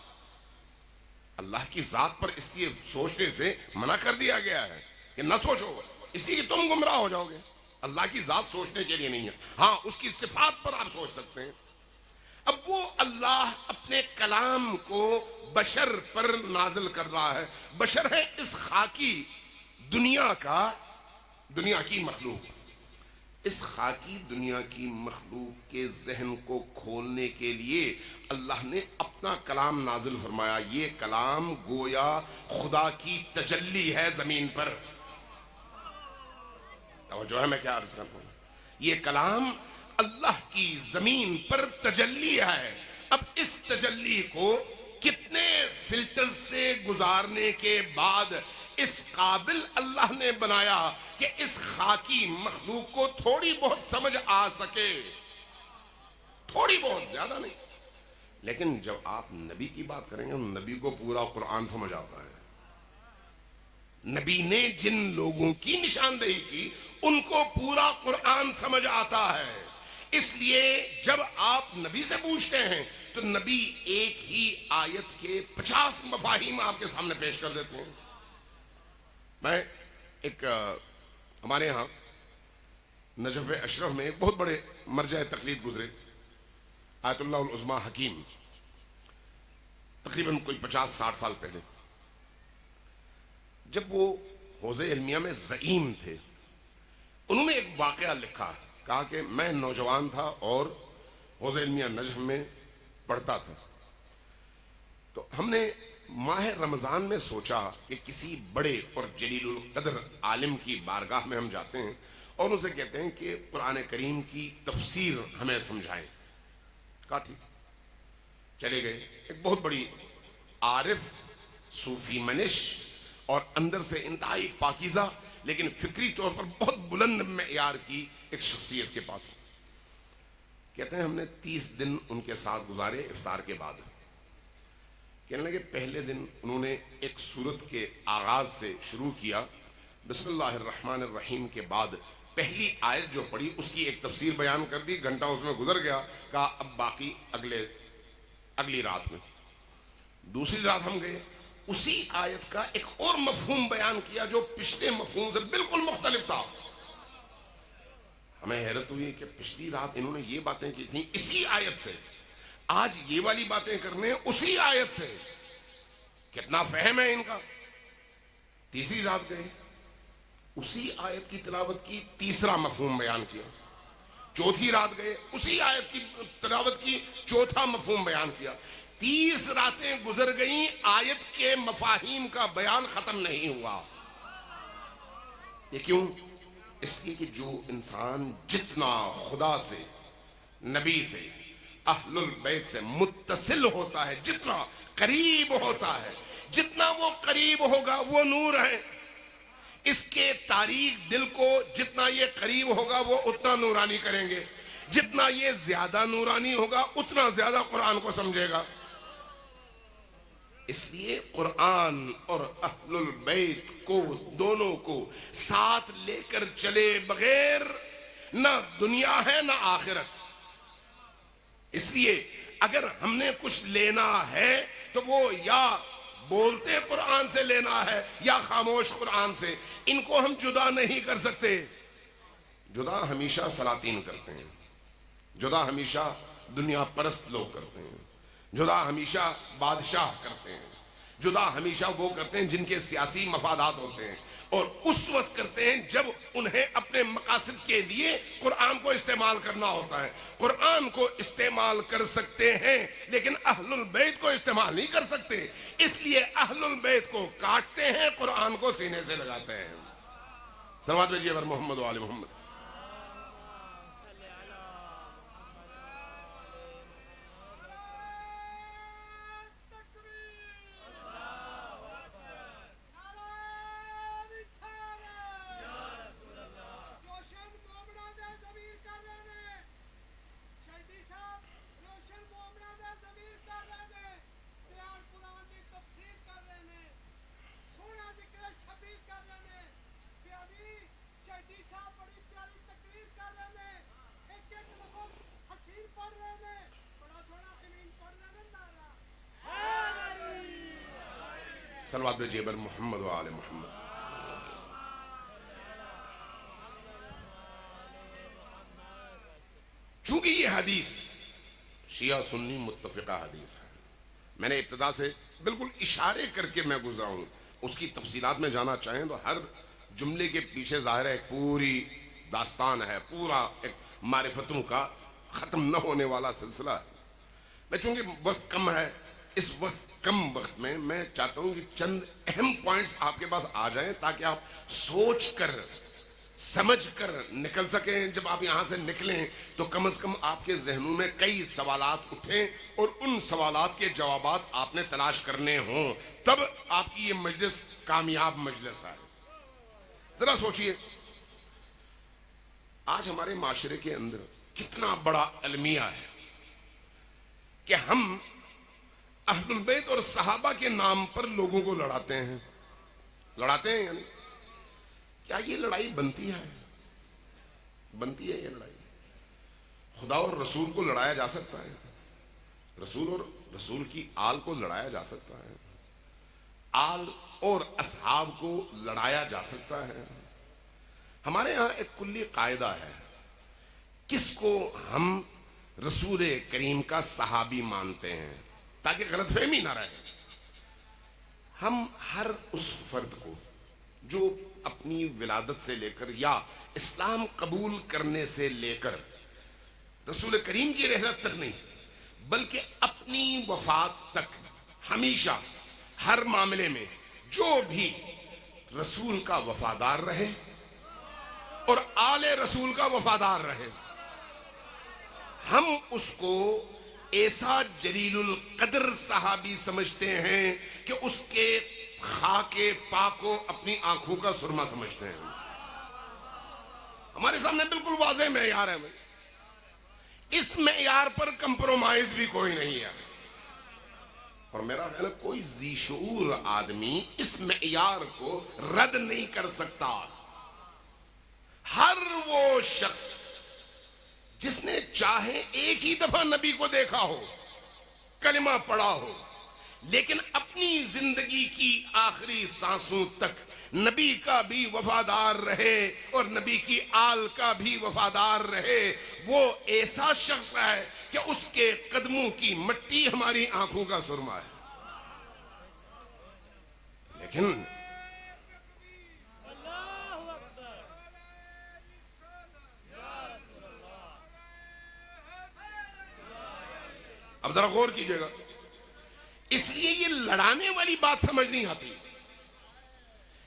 اللہ کی ذات پر اس لیے سوچنے سے منع کر دیا گیا ہے کہ نہ سوچو، اس لیے کہ تم گمراہ ہو جاؤ گے۔ اللہ کی ذات سوچنے کے لیے نہیں ہے، ہاں اس کی صفات پر آپ سوچ سکتے ہیں۔ اب وہ اللہ اپنے کلام کو بشر پر نازل کر رہا ہے۔ بشر ہے اس خاکی دنیا کی مخلوق۔ اس خاکی دنیا کی مخلوق کے ذہن کو کھولنے کے لیے اللہ نے اپنا کلام نازل فرمایا۔ یہ کلام گویا خدا کی تجلی ہے زمین پر۔ توجہ ہے میں کیا عرض کرتا ہوں؟ یہ کلام اللہ کی زمین پر تجلی ہے۔ اب اس تجلی کو کتنے فلٹر سے گزارنے کے بعد اس قابل اللہ نے بنایا کہ اس خاکی مخلوق کو تھوڑی بہت سمجھ آ سکے، تھوڑی بہت، زیادہ نہیں۔ لیکن جب آپ نبی کی بات کریں گے، نبی کو پورا قرآن سمجھ آتا ہے۔ نبی نے جن لوگوں کی نشاندہی کی ان کو پورا قرآن سمجھ آتا ہے۔ اس لیے جب آپ نبی سے پوچھتے ہیں تو نبی ایک ہی آیت کے 50 مفاہیم آپ کے سامنے پیش کر دیتے ہیں۔ میں ہمارے ہاں نجف اشرف میں ایک بہت بڑے مرجع تقلید گزرے، آیت اللہ العظمی حکیم، تقریباً کوئی 50-60 سال پہلے۔ جب وہ حوزہ علمیہ میں زعیم تھے، انہوں نے ایک واقعہ لکھا، کہا کہ میں نوجوان تھا اور حوزہ علمیہ نجف میں پڑھتا تھا، تو ہم نے ماہ رمضان میں سوچا کہ کسی بڑے اور جلیل القدر عالم کی بارگاہ میں ہم جاتے ہیں اور ان سے کہتے ہیں کہ قرآن کریم کی تفسیر ہمیں سمجھائیں۔ کہا ٹھیک، چلے گئے۔ ایک بہت بڑی عارف، صوفی منش اور اندر سے انتہائی پاکیزہ لیکن فکری طور پر بہت بلند معیار کی ایک شخصیت کے پاس. کہتے ہیں ہم نے 30 دن ان کے ساتھ گزارے. افطار کے بعد کہنے لگے پہلے دن انہوں نے ایک سورت کے آغاز سے شروع کیا, بسم اللہ الرحمن الرحیم کے بعد پہلی آیت جو پڑھی اس کی ایک تفسیر بیان کر دی. گھنٹہ اس میں گزر گیا, کہا اب باقی اگلی رات میں. دوسری رات ہم گئے, اسی آیت کا ایک اور مفہوم بیان کیا جو پچھلے مفہوم سے بالکل مختلف تھا. ہمیں حیرت ہوئی کہ پچھلی رات انہوں نے یہ باتیں کی تھیں اسی آیت سے, آج یہ والی باتیں کرنے اسی آیت سے. کتنا فہم ہے ان کا. تیسری رات گئے, اسی آیت کی تلاوت کی, تیسرا مفہوم بیان کیا. چوتھی رات گئے, اسی آیت کی تلاوت کی, چوتھا مفہوم بیان کیا. 30 راتیں گزر گئیں, آیت کے مفاہیم کا بیان ختم نہیں ہوا. یہ کیوں؟ اس لیے کہ جو انسان جتنا خدا سے, نبی سے, اہل البیت سے متصل ہوتا ہے, جتنا قریب ہوتا ہے, جتنا وہ قریب ہوگا وہ نور ہے. اس کے تاریک دل کو جتنا یہ قریب ہوگا وہ اتنا نورانی کریں گے. جتنا یہ زیادہ نورانی ہوگا اتنا زیادہ قرآن کو سمجھے گا. اس لیے قرآن اور اہل البیت کو دونوں کو ساتھ لے کر چلے بغیر نہ دنیا ہے نہ آخرت. اس لیے اگر ہم نے کچھ لینا ہے تو وہ یا بولتے قرآن سے لینا ہے یا خاموش قرآن سے. ان کو ہم جدا نہیں کر سکتے. جدا ہمیشہ سلاطین کرتے ہیں, جدا ہمیشہ دنیا پرست لوگ کرتے ہیں, جدا ہمیشہ بادشاہ کرتے ہیں, جدا ہمیشہ وہ کرتے ہیں جن کے سیاسی مفادات ہوتے ہیں, اور اس وقت کرتے ہیں جب انہیں اپنے مقاصد کے لیے قرآن کو استعمال کرنا ہوتا ہے. قرآن کو استعمال کر سکتے ہیں لیکن اہل البیت کو استعمال نہیں کر سکتے. اس لیے اہل البیت کو کاٹتے ہیں, قرآن کو سینے سے لگاتے ہیں. صلوات بھیجیے بر محمد و آل محمد. صلوات بھیجیے بر محمد و آل محمد. چونکہ یہ حدیث شیعہ سنی متفقہ حدیث ہے, میں نے ابتدا سے بالکل اشارے کر کے میں گزرا ہوں. اس کی تفصیلات میں جانا چاہیں تو ہر جملے کے پیچھے ظاہر ہے ایک پوری داستان ہے, پورا ایک معرفتوں کا ختم نہ ہونے والا سلسلہ ہے. میں چونکہ وقت کم ہے, اس وقت کم وقت میں میں چاہتا ہوں کہ چند اہم پوائنٹس آپ کے پاس آ جائیں تاکہ آپ سوچ کر سمجھ کر نکل سکیں. جب آپ یہاں سے نکلیں تو کم از کم آپ کے ذہنوں میں کئی سوالات اٹھیں اور ان سوالات کے جوابات آپ نے تلاش کرنے ہوں, تب آپ کی یہ مجلس کامیاب مجلس ہے. ذرا سوچئے آج ہمارے معاشرے کے اندر کتنا بڑا المیہ ہے کہ ہم اہل البیت اور صحابہ کے نام پر لوگوں کو لڑاتے ہیں. لڑاتے ہیں یعنی کیا یہ لڑائی بنتی ہے؟ بنتی ہے یہ لڑائی؟ خدا اور رسول کو لڑایا جا سکتا ہے, رسول اور رسول کی آل کو لڑایا جا سکتا ہے, آل اور اصحاب کو لڑایا جا سکتا ہے. ہمارے ہاں ایک کلی قاعدہ ہے, کس کو ہم رسول کریم کا صحابی مانتے ہیں تاکہ غلط فہمی نہ رہے. ہم ہر اس فرد کو جو اپنی ولادت سے لے کر یا اسلام قبول کرنے سے لے کر رسول کریم کی رحلت تک نہیں بلکہ اپنی وفات تک ہمیشہ ہر معاملے میں جو بھی رسول کا وفادار رہے اور آل رسول کا وفادار رہے, ہم اس کو ایسا جلیل القدر صحابی سمجھتے ہیں کہ اس کے خاک پاک کو اپنی آنکھوں کا سرما سمجھتے ہیں. ہمارے سامنے بالکل واضح معیار ہے بھائی. اس معیار پر کمپرومائز بھی کوئی نہیں ہے. اور میرا خیال ہے کوئی ذی شعور آدمی اس معیار کو رد نہیں کر سکتا. ہر وہ شخص جس نے چاہے ایک ہی دفعہ نبی کو دیکھا ہو, کلمہ پڑھا ہو, لیکن اپنی زندگی کی آخری سانسوں تک نبی کا بھی وفادار رہے اور نبی کی آل کا بھی وفادار رہے, وہ ایسا شخص ہے کہ اس کے قدموں کی مٹی ہماری آنکھوں کا سرما ہے. لیکن اب ذرا غور کیجئے گا, اس لیے یہ لڑانے والی بات سمجھ نہیں آتی.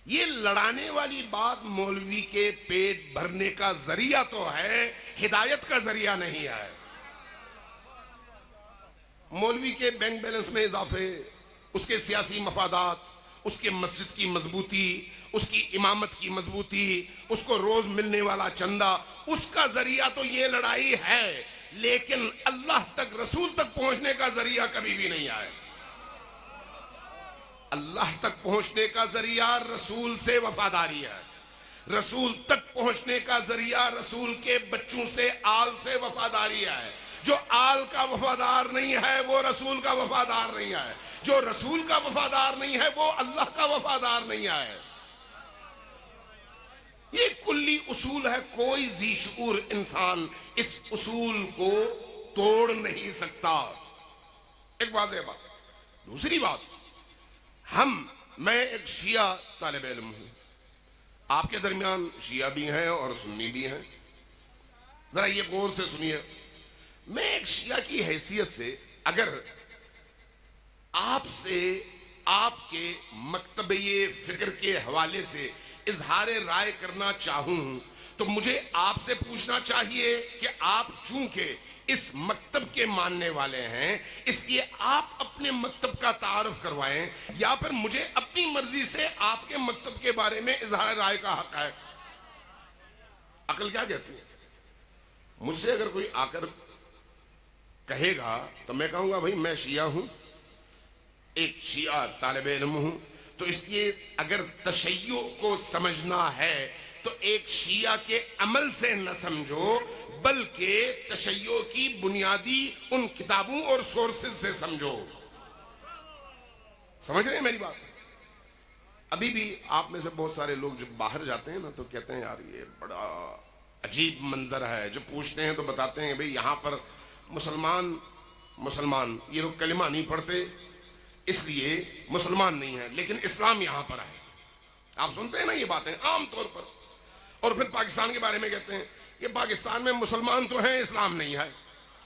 یہ لڑانے والی بات مولوی کے پیٹ بھرنے کا ذریعہ تو ہے, ہدایت کا ذریعہ نہیں ہے. مولوی کے بینک بیلنس میں اضافے, اس کے سیاسی مفادات, اس کے مسجد کی مضبوطی, اس کی امامت کی مضبوطی, اس کو روز ملنے والا چندہ, اس کا ذریعہ تو یہ لڑائی ہے, لیکن اللہ تک, رسول تک پہنچنے کا ذریعہ کبھی بھی نہیں آئے. اللہ تک پہنچنے کا ذریعہ رسول سے وفاداری ہے. رسول تک پہنچنے کا ذریعہ رسول کے بچوں سے, آل سے وفاداری ہے. جو آل کا وفادار نہیں ہے وہ رسول کا وفادار نہیں ہے. جو رسول کا وفادار نہیں ہے وہ اللہ کا وفادار نہیں ہے. یہ کلی اصول ہے, کوئی ذی شعور انسان اس اصول کو توڑ نہیں سکتا. ایک واضح بات. دوسری بات, میں ایک شیعہ طالب علم ہوں, آپ کے درمیان شیعہ بھی ہیں اور سنی بھی ہیں. ذرا یہ غور سے سنیے. میں ایک شیعہ کی حیثیت سے اگر آپ سے آپ کے مکتبہ فکر کے حوالے سے اظہار رائے کرنا چاہوں تو مجھے آپ سے پوچھنا چاہیے کہ آپ چونکہ اس مکتب کے ماننے والے ہیں اس لیے آپ اپنے مکتب کا تعارف کروائیں, یا پھر مجھے اپنی مرضی سے آپ کے مکتب کے بارے میں اظہار رائے کا حق ہے. عقل کیا کہتی ہے؟ مجھ سے اگر کوئی آ کر کہے گا تو میں کہوں گا بھائی میں شیعہ ہوں, ایک شیعہ طالب علم ہوں, تو اس لیے اگر تشیع کو سمجھنا ہے تو ایک شیعہ کے عمل سے نہ سمجھو بلکہ تشیع کی بنیادی ان کتابوں اور سورسز سے سمجھو. سمجھ رہے ہیں میری بات؟ ابھی بھی آپ میں سے بہت سارے لوگ جب باہر جاتے ہیں نا تو کہتے ہیں یار یہ بڑا عجیب منظر ہے. جو پوچھتے ہیں تو بتاتے ہیں بھئی یہاں پر مسلمان یہ لوگ کلمہ نہیں پڑھتے اس لیے مسلمان نہیں ہیں, لیکن اسلام یہاں پر ہے. آپ سنتے ہیں نا یہ باتیں عام طور پر. اور پھر پاکستان کے بارے میں کہتے ہیں کہ پاکستان میں مسلمان تو ہیں, اسلام نہیں ہے.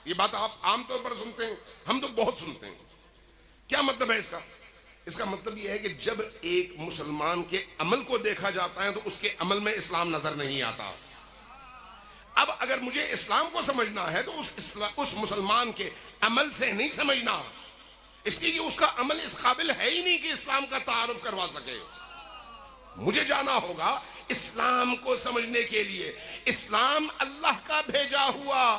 یہ بات آپ عام طور پر سنتے ہیں, ہم تو بہت سنتے ہیں. کیا مطلب ہے اس کا؟ اس کا مطلب یہ ہے کہ جب ایک مسلمان کے عمل کو دیکھا جاتا ہے تو اس کے عمل میں اسلام نظر نہیں آتا. اب اگر مجھے اسلام کو سمجھنا ہے تو اس مسلمان کے عمل سے نہیں سمجھنا, اس لیے کہ اس کا عمل اس قابل ہے ہی نہیں کہ اسلام کا تعارف کروا سکے. مجھے جانا ہوگا اسلام کو سمجھنے کے لیے. اسلام اللہ کا بھیجا ہوا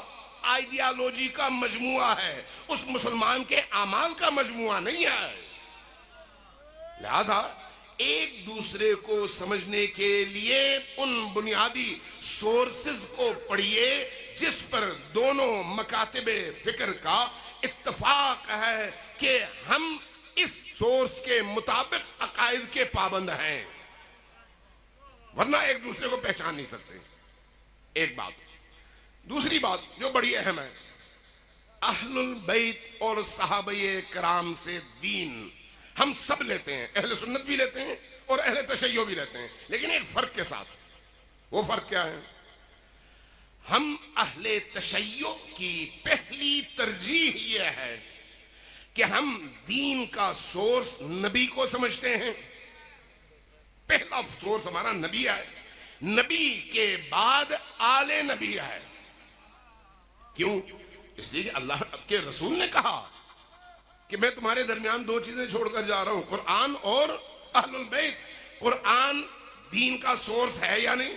آئیڈیالوجی کا مجموعہ ہے, اس مسلمان کے اعمال کا مجموعہ نہیں ہے. لہذا ایک دوسرے کو سمجھنے کے لیے ان بنیادی سورسز کو پڑھیے جس پر دونوں مکاتب فکر کا اتفاق ہے کہ ہم اس سورس کے مطابق عقائد کے پابند ہیں, ورنہ ایک دوسرے کو پہچان نہیں سکتے. ایک بات. دوسری بات جو بڑی اہم ہے, اہل البیت اور صحابہ کرام سے دین ہم سب لیتے ہیں, اہل سنت بھی لیتے ہیں اور اہل تشیع بھی لیتے ہیں, لیکن ایک فرق کے ساتھ. وہ فرق کیا ہے؟ ہم اہل تشیع کی پہلی ترجیح یہ ہے کہ ہم دین کا سورس نبی کو سمجھتے ہیں. پہلا سورس ہمارا نبی ہے, نبی کے بعد آل نبی ہے. کیوں؟ اس لیے کہ اللہ کے رسول نے کہا کہ میں تمہارے درمیان دو چیزیں چھوڑ کر جا رہا ہوں, قرآن اور اہل البیت قرآن دین کا سورس ہے یا نہیں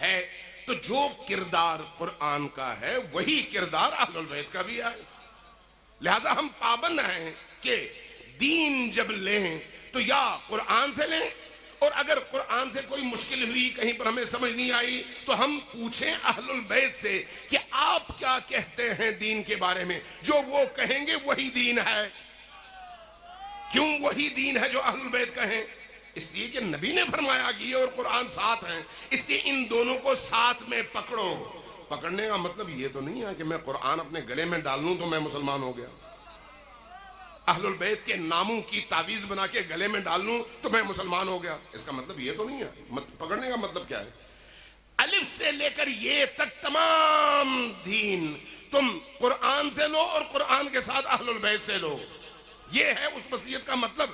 ہے؟ تو جو کردار قرآن کا ہے وہی کردار اہل البیت کا بھی ہے. لہذا ہم پابند ہیں کہ دین جب لیں تو یا قرآن سے لیں، اور اگر قرآن سے کوئی مشکل ہوئی، کہیں پر ہمیں سمجھ نہیں آئی، تو ہم پوچھیں اہل البیت سے کہ آپ کیا کہتے ہیں دین کے بارے میں. جو وہ کہیں گے وہی دین ہے. کیوں وہی دین ہے جو اہل البیت کہیں؟ اس لیے کہ نبی نے فرمایا کہ یہ اور قرآن ساتھ ہیں، اس لیے ان دونوں کو ساتھ میں پکڑو. پکڑنے کا مطلب یہ تو نہیں ہے کہ میں قرآن اپنے گلے میں ڈال لوں تو میں مسلمان ہو گیا. اہل البیت کے ناموں کی تعویذ بنا کے گلے میں ڈال لوں تو میں مسلمان ہو گیا. اس کا مطلب یہ تو نہیں ہے. پکڑنے کا مطلب کیا ہے؟ الف سے لے کر یہ تک تمام دین تم قرآن سے لو اور قرآن کے ساتھ اہل البیت سے لو. یہ ہے اس وصیت کا مطلب.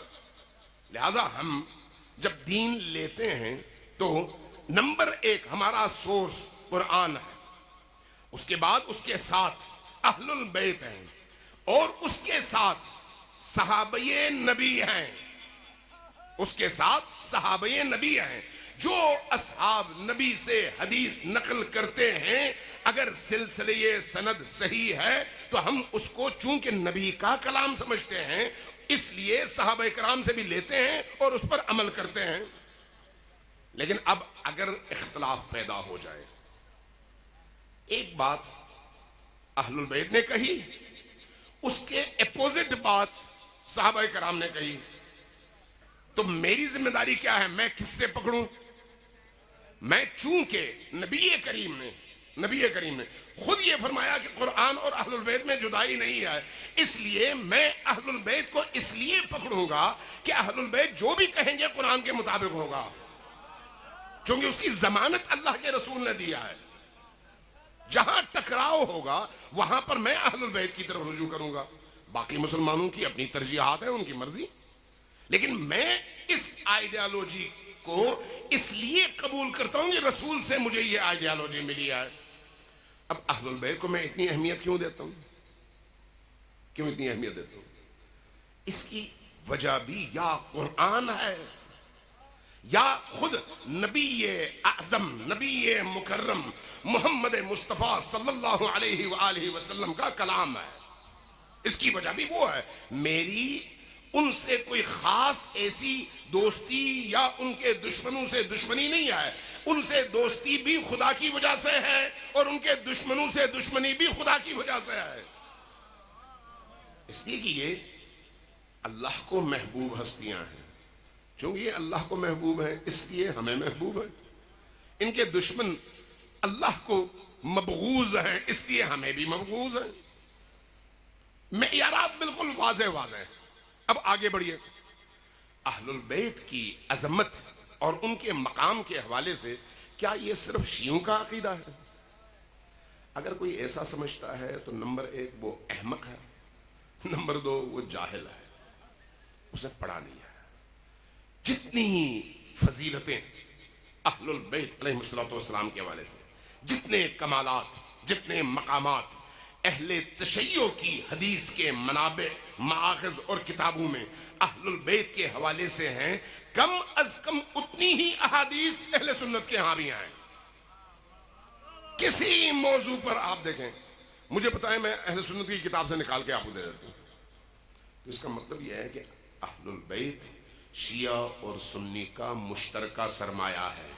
لہذا ہم جب دین لیتے ہیں تو نمبر 1 ہمارا سورس قرآن ہے، اس کے بعد اس کے ساتھ اہل البیت ہیں، اور اس کے ساتھ صحابہ نبی ہیں. اس کے ساتھ صحابہ نبی ہیں. جو اصحاب نبی سے حدیث نقل کرتے ہیں، اگر سلسلے سند صحیح ہے تو ہم اس کو چونکہ نبی کا کلام سمجھتے ہیں، اس لیے صحابہ کرام سے بھی لیتے ہیں اور اس پر عمل کرتے ہیں. لیکن اب اگر اختلاف پیدا ہو جائے، ایک بات اہل البیت نے کہی، اس کے اپوزٹ بات صحابہ کرام نے کہی، تو میری ذمہ داری کیا ہے؟ میں کس سے پکڑوں؟ میں چونکہ نبی کریم نے خود یہ فرمایا کہ قرآن اور اہل البیت میں جدائی نہیں ہے، اس لیے میں اہل البیت کو اس لیے پکڑوں گا کہ اہل البیت جو بھی کہیں گے قرآن کے مطابق ہوگا، چونکہ اس کی ضمانت اللہ کے رسول نے دیا ہے. جہاں ٹکراؤ ہوگا وہاں پر میں اہل البیت کی طرف رجوع کروں گا. باقی مسلمانوں کی اپنی ترجیحات ہیں، ان کی مرضی، لیکن میں اس آئیڈیالوجی کو اس لیے قبول کرتا ہوں کہ رسول سے مجھے یہ آئیڈیالوجی ملی ہے. اب اہل البیت کو میں اتنی اہمیت کیوں دیتا ہوں؟ اس کی وجہ بھی یا قرآن ہے یا خود نبی اعظم، نبی مکرم محمد مصطفیٰ صلی اللہ علیہ وآلہ وسلم کا کلام ہے. اس کی وجہ بھی وہ ہے. میری ان سے کوئی خاص ایسی دوستی یا ان کے دشمنوں سے دشمنی نہیں ہے. ان سے دوستی بھی خدا کی وجہ سے ہے اور ان کے دشمنوں سے دشمنی بھی خدا کی وجہ سے ہے. اس لیے کہ یہ اللہ کو محبوب ہستیاں ہیں. چونکہ یہ اللہ کو محبوب ہے اس لیے ہمیں محبوب ہے. ان کے دشمن اللہ کو مبغوض ہیں اس لیے ہمیں بھی مبغوض ہیں. معیارات بالکل واضح ہیں. اب آگے بڑھیے. اہل البیت کی عظمت اور ان کے مقام کے حوالے سے کیا یہ صرف شیعوں کا عقیدہ ہے؟ اگر کوئی ایسا سمجھتا ہے تو نمبر 1 وہ احمق ہے، نمبر 2 وہ جاہل ہے، اسے پڑھا نہیں ہے. جتنی فضیلتیں اہل البیت علیہ السلام کے حوالے سے، جتنے کمالات، جتنے مقامات اہل تشیع کی حدیث کے منابع، مآخذ اور کتابوں میں اہل البیت کے حوالے سے ہیں، کم از کم اتنی ہی احادیث اہل سنت کے ہاں بھی ہیں. کسی موضوع پر آپ دیکھیں، مجھے بتائیں، میں اہل سنت کی کتاب سے نکال کے آپ کو دے دیتا ہوں. تو اس کا مطلب یہ ہے کہ اہل البیت شیعہ اور سنی کا مشترکہ سرمایہ ہے.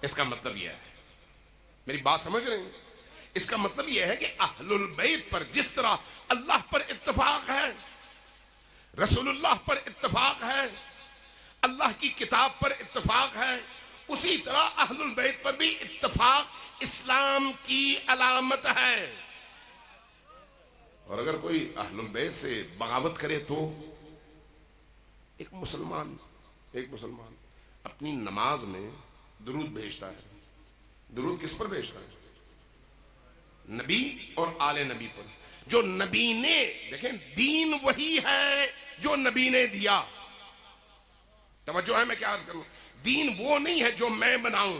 اس کا مطلب یہ ہے، میری بات سمجھ رہے ہیں؟ اس کا مطلب یہ ہے کہ اہل البیت پر جس طرح اللہ پر اتفاق ہے، رسول اللہ پر اتفاق ہے، اللہ کی کتاب پر اتفاق ہے، اسی طرح اہل البیت پر بھی اتفاق اسلام کی علامت ہے. اور اگر کوئی اہل البیت سے بغاوت کرے تو ایک مسلمان اپنی نماز میں درود بھیجتا ہے. درود کس پر بھیجتا ہے؟ نبی اور آل نبی پر. جو نبی نے، دیکھیں دین وہی ہے جو نبی نے دیا. توجہ ہے میں کیا عرض کروں؟ دین وہ نہیں ہے جو میں بناؤں.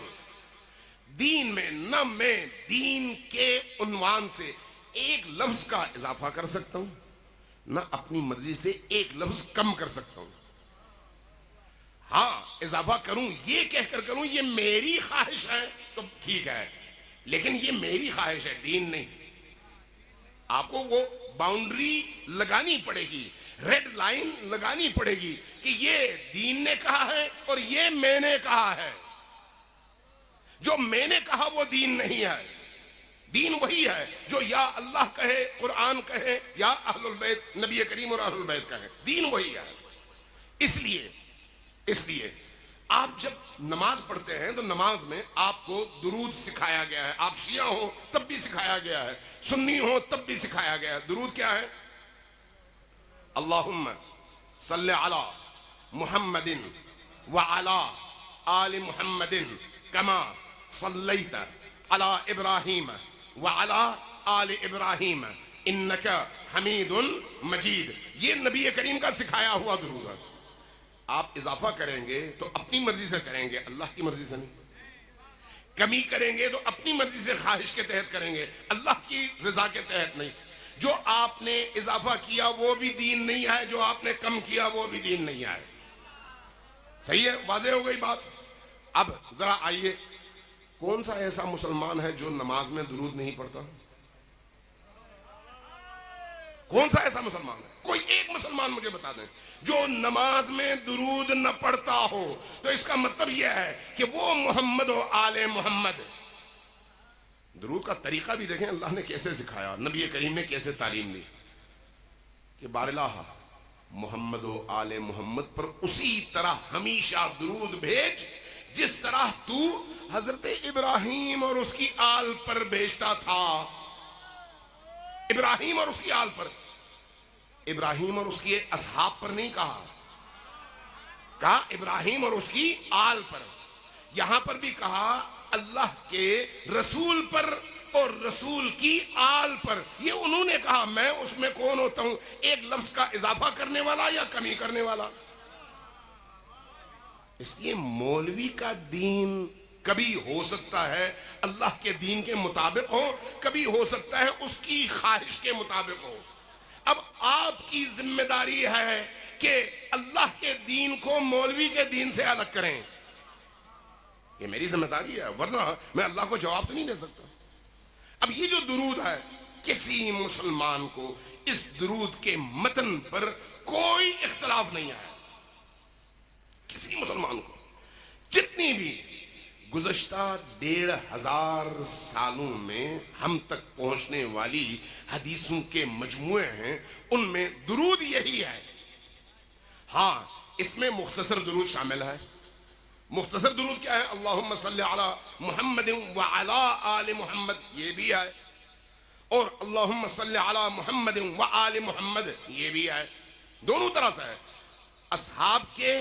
دین میں نہ میں دین کے عنوان سے ایک لفظ کا اضافہ کر سکتا ہوں، نہ اپنی مرضی سے ایک لفظ کم کر سکتا ہوں. ہاں اضافہ کروں یہ کہہ کر کروں یہ میری خواہش ہے تو ٹھیک ہے، لیکن یہ میری خواہش ہے، دین نہیں. آپ کو وہ باؤنڈری لگانی پڑے گی، ریڈ لائن لگانی پڑے گی کہ یہ دین نے کہا ہے اور یہ میں نے کہا ہے. جو میں نے کہا وہ دین نہیں ہے. دین وہی ہے جو یا اللہ کہے، قرآن کہے، یا اہل البیت، نبی کریم اور اہل البیت کہے. دین وہی ہے. اس لیے آپ جب نماز پڑھتے ہیں تو نماز میں آپ کو درود سکھایا گیا ہے. آپ شیعہ ہو تب بھی سکھایا گیا ہے، سنی ہو تب بھی سکھایا گیا ہے. درود کیا ہے؟ اللہم صلی علی محمد وعلی آل محمد کما صلیت علی ابراہیم وعلی آل ابراہیم انک حمید مجید. یہ نبی کریم کا سکھایا ہوا درود ہے. آپ اضافہ کریں گے تو اپنی مرضی سے کریں گے، اللہ کی مرضی سے نہیں. کمی کریں گے تو اپنی مرضی سے خواہش کے تحت کریں گے، اللہ کی رضا کے تحت نہیں. جو آپ نے اضافہ کیا وہ بھی دین نہیں ہے، جو آپ نے کم کیا وہ بھی دین نہیں ہے. صحیح ہے؟ واضح ہو گئی بات. اب ذرا آئیے، کون سا ایسا مسلمان ہے جو نماز میں درود نہیں پڑھتا؟ کون سا ایسا مسلمان ہے؟ کوئی ایک مسلمان مجھے بتا دیں جو نماز میں درود نہ پڑھتا ہو. تو اس کا مطلب یہ ہے کہ وہ محمد و آل محمد. درود کا طریقہ بھی دیکھیں اللہ نے کیسے سکھایا، نبی کریم نے کیسے تعلیم دی کہ باراللہ محمد و آل محمد پر اسی طرح ہمیشہ درود بھیج جس طرح تو حضرت ابراہیم اور اس کی آل پر بھیجتا تھا. ابراہیم اور اس کی آل پر، ابراہیم اور اس کی اصحاب پر نہیں کہا ابراہیم اور اس کی آل پر. یہاں پر بھی کہا اللہ کے رسول پر اور رسول کی آل پر. یہ انہوں نے کہا، میں اس میں کون ہوتا ہوں ایک لفظ کا اضافہ کرنے والا یا کمی کرنے والا؟ اس لیے مولوی کا دین کبھی ہو سکتا ہے اللہ کے دین کے مطابق ہو، کبھی ہو سکتا ہے اس کی خواہش کے مطابق ہو. اب آپ کی ذمہ داری ہے کہ اللہ کے دین کو مولوی کے دین سے الگ کریں. یہ میری ذمہ داری ہے، ورنہ میں اللہ کو جواب تو نہیں دے سکتا. اب یہ جو درود ہے، کسی مسلمان کو اس درود کے متن پر کوئی اختلاف نہیں ہے. کسی مسلمان کو جتنی بھی گزشتہ 1500 سالوں میں ہم تک پہنچنے والی حدیثوں کے مجموعے ہیں، ان میں درود یہی ہے. ہاں اس میں مختصر درود شامل ہے. مختصر درود کیا ہے؟ اللہم صلی علی محمد وعلی آل محمد، یہ بھی ہے. اور اللہم صلی علی محمد وآل محمد، یہ بھی ہے. دونوں طرح سے ہے. اصحاب کے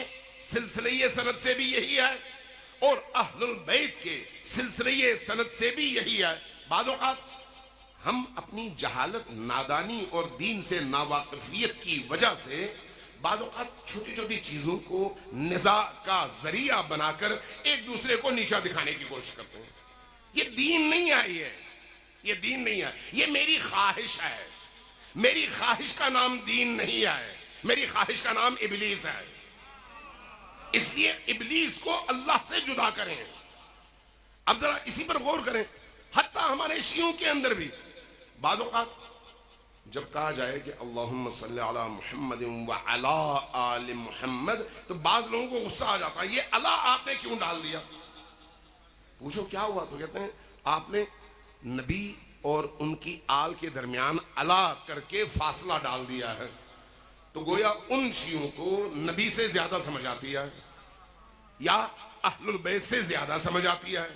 سلسلے سند سے بھی یہی ہے اور اہل البیت کے سلسلے سند سے بھی یہی ہے. بعض اوقات ہم اپنی جہالت، نادانی اور دین سے ناواقفیت کی وجہ سے بعض اوقات چھوٹی چھوٹی چیزوں کو نزاع کا ذریعہ بنا کر ایک دوسرے کو نیچا دکھانے کی کوشش کرتے ہیں. یہ دین نہیں ہے. یہ دین نہیں ہے. یہ میری خواہش ہے. میری خواہش کا نام دین نہیں ہے. میری خواہش کا نام ابلیس ہے. اس لیے ابلیس کو اللہ سے جدا کریں. اب ذرا اسی پر غور کریں. حتیٰ ہمارے شیعوں کے اندر بھی بعض اوقات جب کہا جائے کہ اللہم صلی علی محمد وعلی آل محمد تو بعض لوگوں کو غصہ آ جاتا ہے، یہ اللہ آپ نے کیوں ڈال دیا؟ پوچھو کیا ہوا تو کہتے ہیں آپ نے نبی اور ان کی آل کے درمیان اللہ کر کے فاصلہ ڈال دیا ہے. تو گویا ان شیعوں کو نبی سے زیادہ سمجھ آتی ہے یا اہل البیت سے زیادہ سمجھ آتی ہے.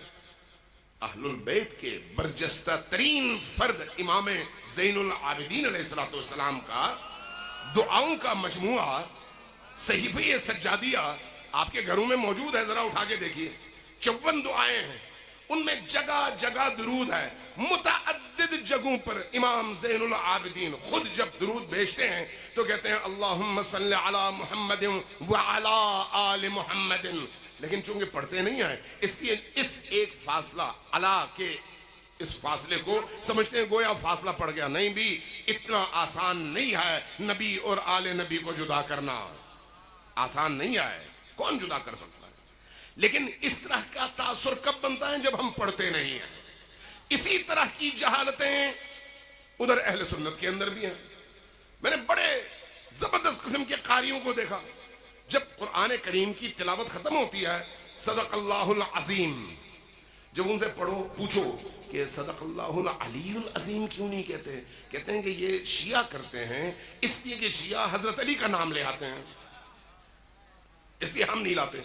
اہل البیت کے برجستہ ترین فرد امام زین العابدین علیہ السلام کا دعاؤں کا مجموعہ صحیفہ سجادیہ آپ کے گھروں میں موجود ہے. ذرا اٹھا کے دیکھیے. 54 دعائیں ہیں. ان میں جگہ جگہ درود ہے. متعدد جگہوں پر امام زین العابدین خود جب درود بھیجتے ہیں تو کہتے ہیں اللہم صلی علی محمد وعلی آل محمد. لیکن چونکہ پڑھتے نہیں ہیں اس لیے اس ایک فاصلہ اللہ کے اس فاصلے کو سمجھتے ہیں گویا فاصلہ پڑ گیا. نہیں بھی اتنا آسان نہیں ہے نبی اور آل نبی کو جدا کرنا. آسان نہیں ہے. کون جدا کر سکتا ہے؟ لیکن اس طرح کا تاثر کب بنتا ہے؟ جب ہم پڑھتے نہیں ہیں. اسی طرح کی جہالتیں ادھر اہل سنت کے اندر بھی ہیں. میں نے بڑے زبردست قسم کے قاریوں کو دیکھا، جب قرآن کریم کی تلاوت ختم ہوتی ہے صدق اللہ العظیم، جب ان سے پوچھو کہ صدق اللہ العلی العظیم کیوں نہیں کہتے؟ کہتے ہیں کہ یہ شیعہ کرتے ہیں، اس لیے کہ شیعہ حضرت علی کا نام لے آتے ہیں، اس لیے ہم نہیں لاتے.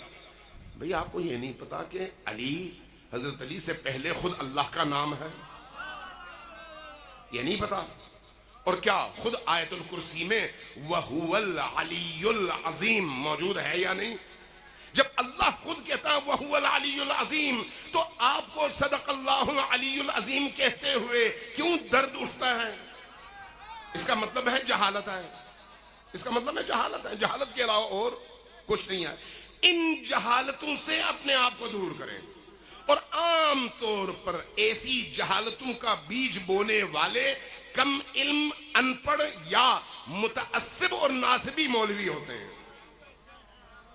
بھئی آپ کو یہ نہیں پتا کہ علی، حضرت علی سے پہلے خود اللہ کا نام ہے؟ یہ نہیں پتا؟ اور کیا خود آیت الکرسی میں وَهُوَ الْعَلِيُّ الْعَظِيم موجود ہے یا نہیں؟ جب اللہ خود کہتا ہے وَهُوَ الْعَلِيُّ الْعَظِيم، تو آپ کو صدق اللہ العلی العظیم کہتے ہوئے کیوں درد اٹھتا ہے؟ اس کا مطلب ہے جہالت ہے. اس کا مطلب ہے جہالت ہے. جہالت کے علاوہ اور کچھ نہیں ہے. ان جہالتوں سے اپنے آپ کو دور کریں. اور عام طور پر ایسی جہالتوں کا بیج بونے والے کم علم، ان پڑھ یا متعصب اور ناصبی مولوی ہوتے ہیں.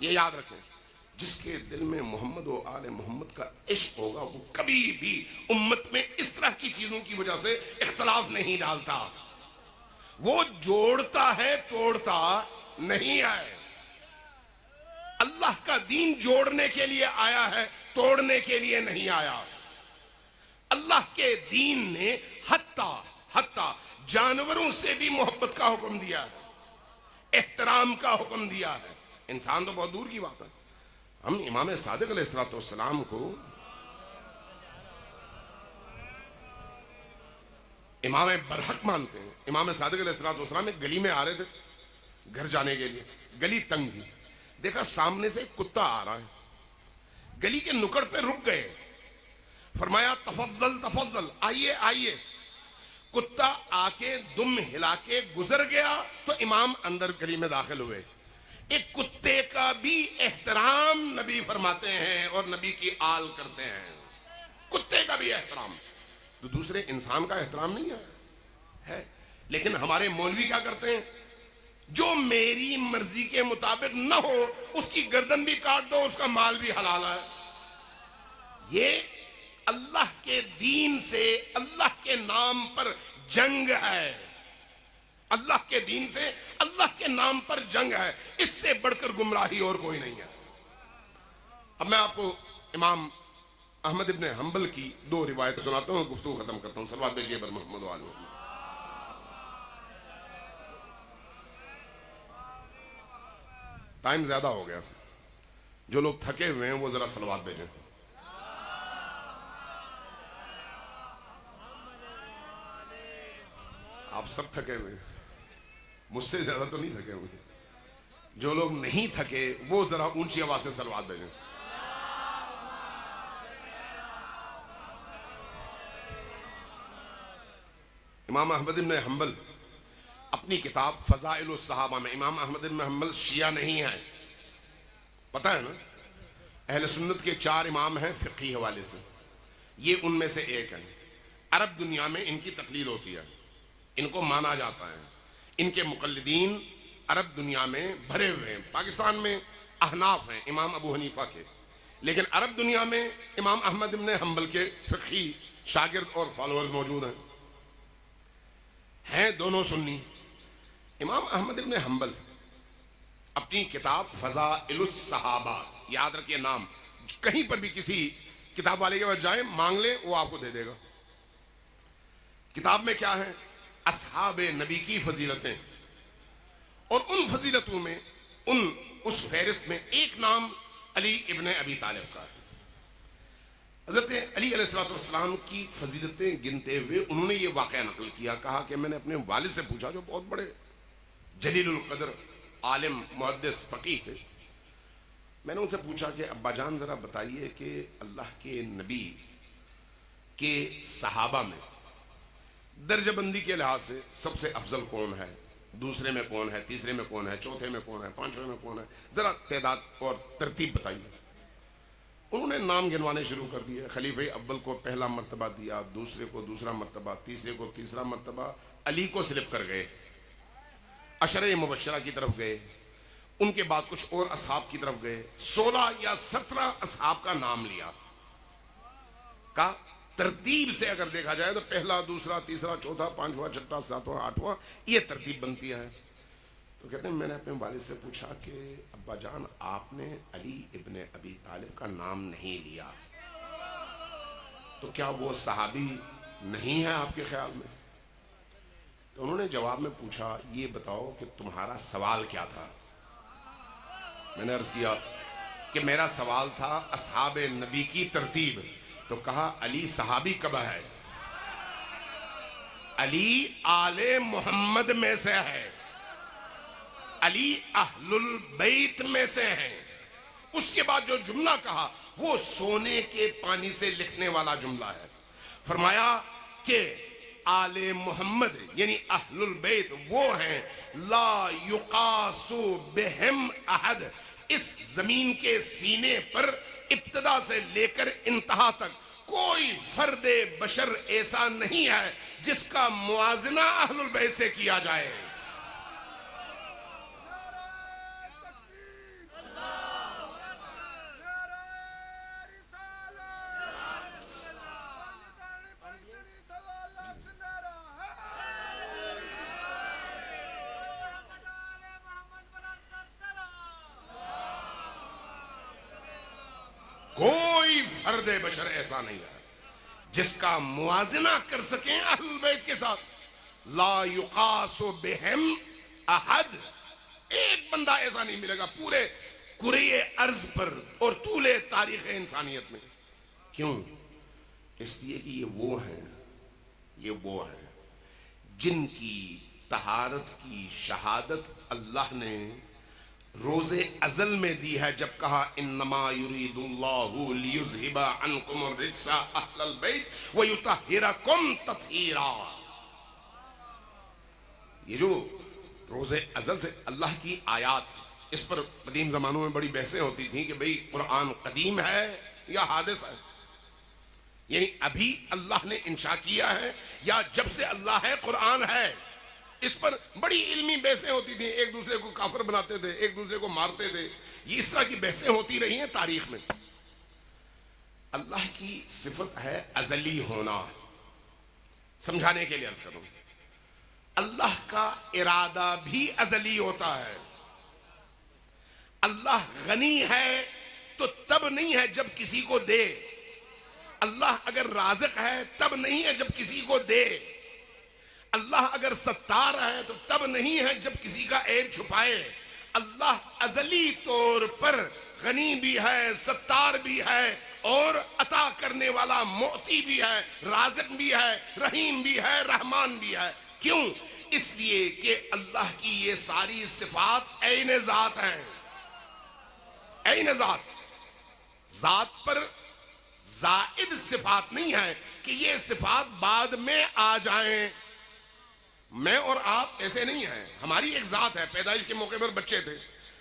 یہ یاد رکھیں. جس کے دل میں محمد و آل محمد کا عشق ہوگا وہ کبھی بھی امت میں اس طرح کی چیزوں کی وجہ سے اختلاف نہیں ڈالتا. وہ جوڑتا ہے، توڑتا نہیں ہے. اللہ کا دین جوڑنے کے لیے آیا ہے، توڑنے کے لیے نہیں آیا. اللہ کے دین نے حتی جانوروں سے بھی محبت کا حکم دیا ہے، احترام کا حکم دیا ہے. انسان تو بہت دور کی بات ہے. ہم امام صادق علیہ السلام کو امام برحق مانتے ہیں. امام صادق علیہ السلام ایک گلی میں آ رہے تھے گھر جانے کے لیے. گلی تنگ تھی، دیکھا سامنے سے ایک کتا آ رہا ہے. گلی کے نکڑ پہ رک گئے، فرمایا تفضل تفضل، آئیے آئیے. کتا آ کے دم ہلا کے گزر گیا تو امام اندر گلی میں داخل ہوئے. ایک کتے کا بھی احترام نبی فرماتے ہیں اور نبی کی آل کرتے ہیں. کتے کا بھی احترام، تو دوسرے انسان کا احترام نہیں ہے. لیکن ہمارے مولوی کیا کرتے ہیں؟ جو میری مرضی کے مطابق نہ ہو اس کی گردن بھی کاٹ دو، اس کا مال بھی حلال ہے. یہ اللہ کے دین سے، اللہ کے نام پر جنگ ہے. اللہ کے دین سے، اللہ کے نام پر جنگ ہے. اس سے بڑھ کر گمراہی اور کوئی نہیں ہے. اب میں آپ کو امام احمد ابن حنبل کی 2 روایت سناتا ہوں، گفتگو ختم کرتا ہوں. صلوات بھیجیے بر محمد وآل محمد. ٹائم زیادہ ہو گیا، جو لوگ تھکے ہوئے ہیں وہ ذرا صلوات بھیجیں. آپ سب تھکے ہوئے ہیں، مجھ سے زیادہ تو نہیں تھکے ہوئے. جو لوگ نہیں تھکے وہ ذرا اونچی آواز سے صلوات بھیجیں. امام احمد بن حنبل اپنی کتاب فضائل الصحابہ میں، امام احمد بن حنبل شیعہ نہیں ہے، پتہ ہے نا؟ اہل سنت کے 4 امام ہیں فقہی حوالے سے، یہ ان میں سے ایک ہے. عرب دنیا میں ان کی تقلید ہوتی ہے، ان کو مانا جاتا ہے. ان کے مقلدین عرب دنیا میں بھرے ہوئے ہیں. پاکستان میں احناف ہیں امام ابو حنیفہ کے، لیکن عرب دنیا میں امام احمد بن حنبل کے فقہی شاگرد اور فالوورز موجود ہیں دونوں سنی. امام احمد بن حنبل اپنی کتاب فضائل الصحابہ، یاد رکھیے نام، کہیں پر بھی کسی کتاب والے کے پاس جائیں مانگ لیں وہ آپ کو دے دے گا. کتاب میں کیا ہے؟ اصحاب نبی کی فضیلتیں. اور ان فضیلتوں میں اس فہرست میں ایک نام علی ابن ابی طالب کا ہے. حضرت علی علیہ السلام کی فضیلتیں گنتے ہوئے انہوں نے یہ واقعہ نقل کیا. کہا کہ میں نے اپنے والد سے پوچھا، جو بہت بڑے جلیل القدر عالم محدث فقیہ تھے، میں نے ان سے پوچھا کہ ابا جان ذرا بتائیے کہ اللہ کے نبی کے صحابہ میں درجہ بندی کے لحاظ سے سب سے افضل کون ہے؟ دوسرے میں کون ہے؟ تیسرے میں کون ہے؟ چوتھے میں کون ہے؟ پانچویں میں کون ہے؟ ذرا تعداد اور ترتیب بتائیے. انہوں نے نام گنوانے شروع کر دیے. خلیفہ اول کو پہلا مرتبہ دیا، دوسرے کو دوسرا مرتبہ، تیسرے کو تیسرا مرتبہ. علی کو سلپ کر گئے، عشرہ مبشرہ کی طرف گئے. ان کے بعد کچھ اور اصحاب کی طرف گئے، 16 یا 17 اصحاب کا نام لیا، کا ترتیب سے اگر دیکھا جائے تو پہلا، دوسرا، تیسرا، چوتھا، پانچواں، چھٹا، ساتواں، آٹھواں، یہ ترتیب بنتی ہے۔ تو کہتے ہیں میں نے اپنے والد سے پوچھا کہ ابا جان آپ نے علی ابن ابی طالب کا نام نہیں لیا، تو کیا وہ صحابی نہیں ہے آپ کے خیال میں؟ تو انہوں نے جواب میں پوچھا یہ بتاؤ کہ تمہارا سوال کیا تھا؟ میں نے عرض کیا کہ میرا سوال تھا اصحاب نبی کی ترتیب، تو کہا علی صحابی کب ہے؟ علی آل محمد میں سے ہے، علی اہل البیت میں سے ہیں۔ اس کے بعد جو جملہ کہا وہ سونے کے پانی سے لکھنے والا جملہ ہے۔ فرمایا کہ آل محمد یعنی اہل البیت وہ ہیں لا یقاس بہم احد، اس زمین کے سینے پر ابتدا سے لے کر انتہا تک کوئی فرد بشر ایسا نہیں ہے جس کا موازنہ اہل البیت سے کیا جائے۔ کوئی فرد بشر ایسا نہیں ہے جس کا موازنہ کر سکیں اہل البیت کے ساتھ۔ لا یقاس بہم احد، ایک بندہ ایسا نہیں ملے گا پورے کرۂ ارض پر اور طول تاریخ انسانیت میں۔ کیوں؟ اس لیے کہ یہ وہ ہیں جن کی طہارت کی شہادت اللہ نے روز ازل میں دی ہے، جب کہا انما یرید اللہ لیذھب عنکم الرجس اہل البیت ویطہرکم تطہیرا۔ یہ جو روز ازل سے اللہ کی آیات، اس پر قدیم زمانوں میں بڑی بحثیں ہوتی تھیں کہ بھئی قرآن قدیم ہے یا حادث ہے، یعنی ابھی اللہ نے انشاء کیا ہے یا جب سے اللہ ہے قرآن ہے۔ اس پر بڑی علمی بحثیں ہوتی تھیں، ایک دوسرے کو کافر بناتے تھے، ایک دوسرے کو مارتے تھے، یہ اس طرح کی بحثیں ہوتی رہی ہیں تاریخ میں۔ اللہ کی صفت ہے ازلی ہونا، سمجھانے کے لیے عرض کروں، اللہ کا ارادہ بھی ازلی ہوتا ہے۔ اللہ غنی ہے تو تب نہیں ہے جب کسی کو دے، اللہ اگر رازق ہے تب نہیں ہے جب کسی کو دے، اللہ اگر ستار ہے تو تب نہیں ہے جب کسی کا عیب چھپائے۔ اللہ ازلی طور پر غنی بھی ہے، ستار بھی ہے، اور عطا کرنے والا معطی بھی ہے، رازق بھی ہے، رحیم بھی ہے، رحمان بھی ہے۔ کیوں؟ اس لیے کہ اللہ کی یہ ساری صفات عین ذات ہیں، عین ذات، ذات پر زائد صفات نہیں ہے کہ یہ صفات بعد میں آ جائیں۔ میں اور آپ ایسے نہیں ہیں، ہماری ایک ذات ہے۔ پیدائش کے موقع پر بچے تھے،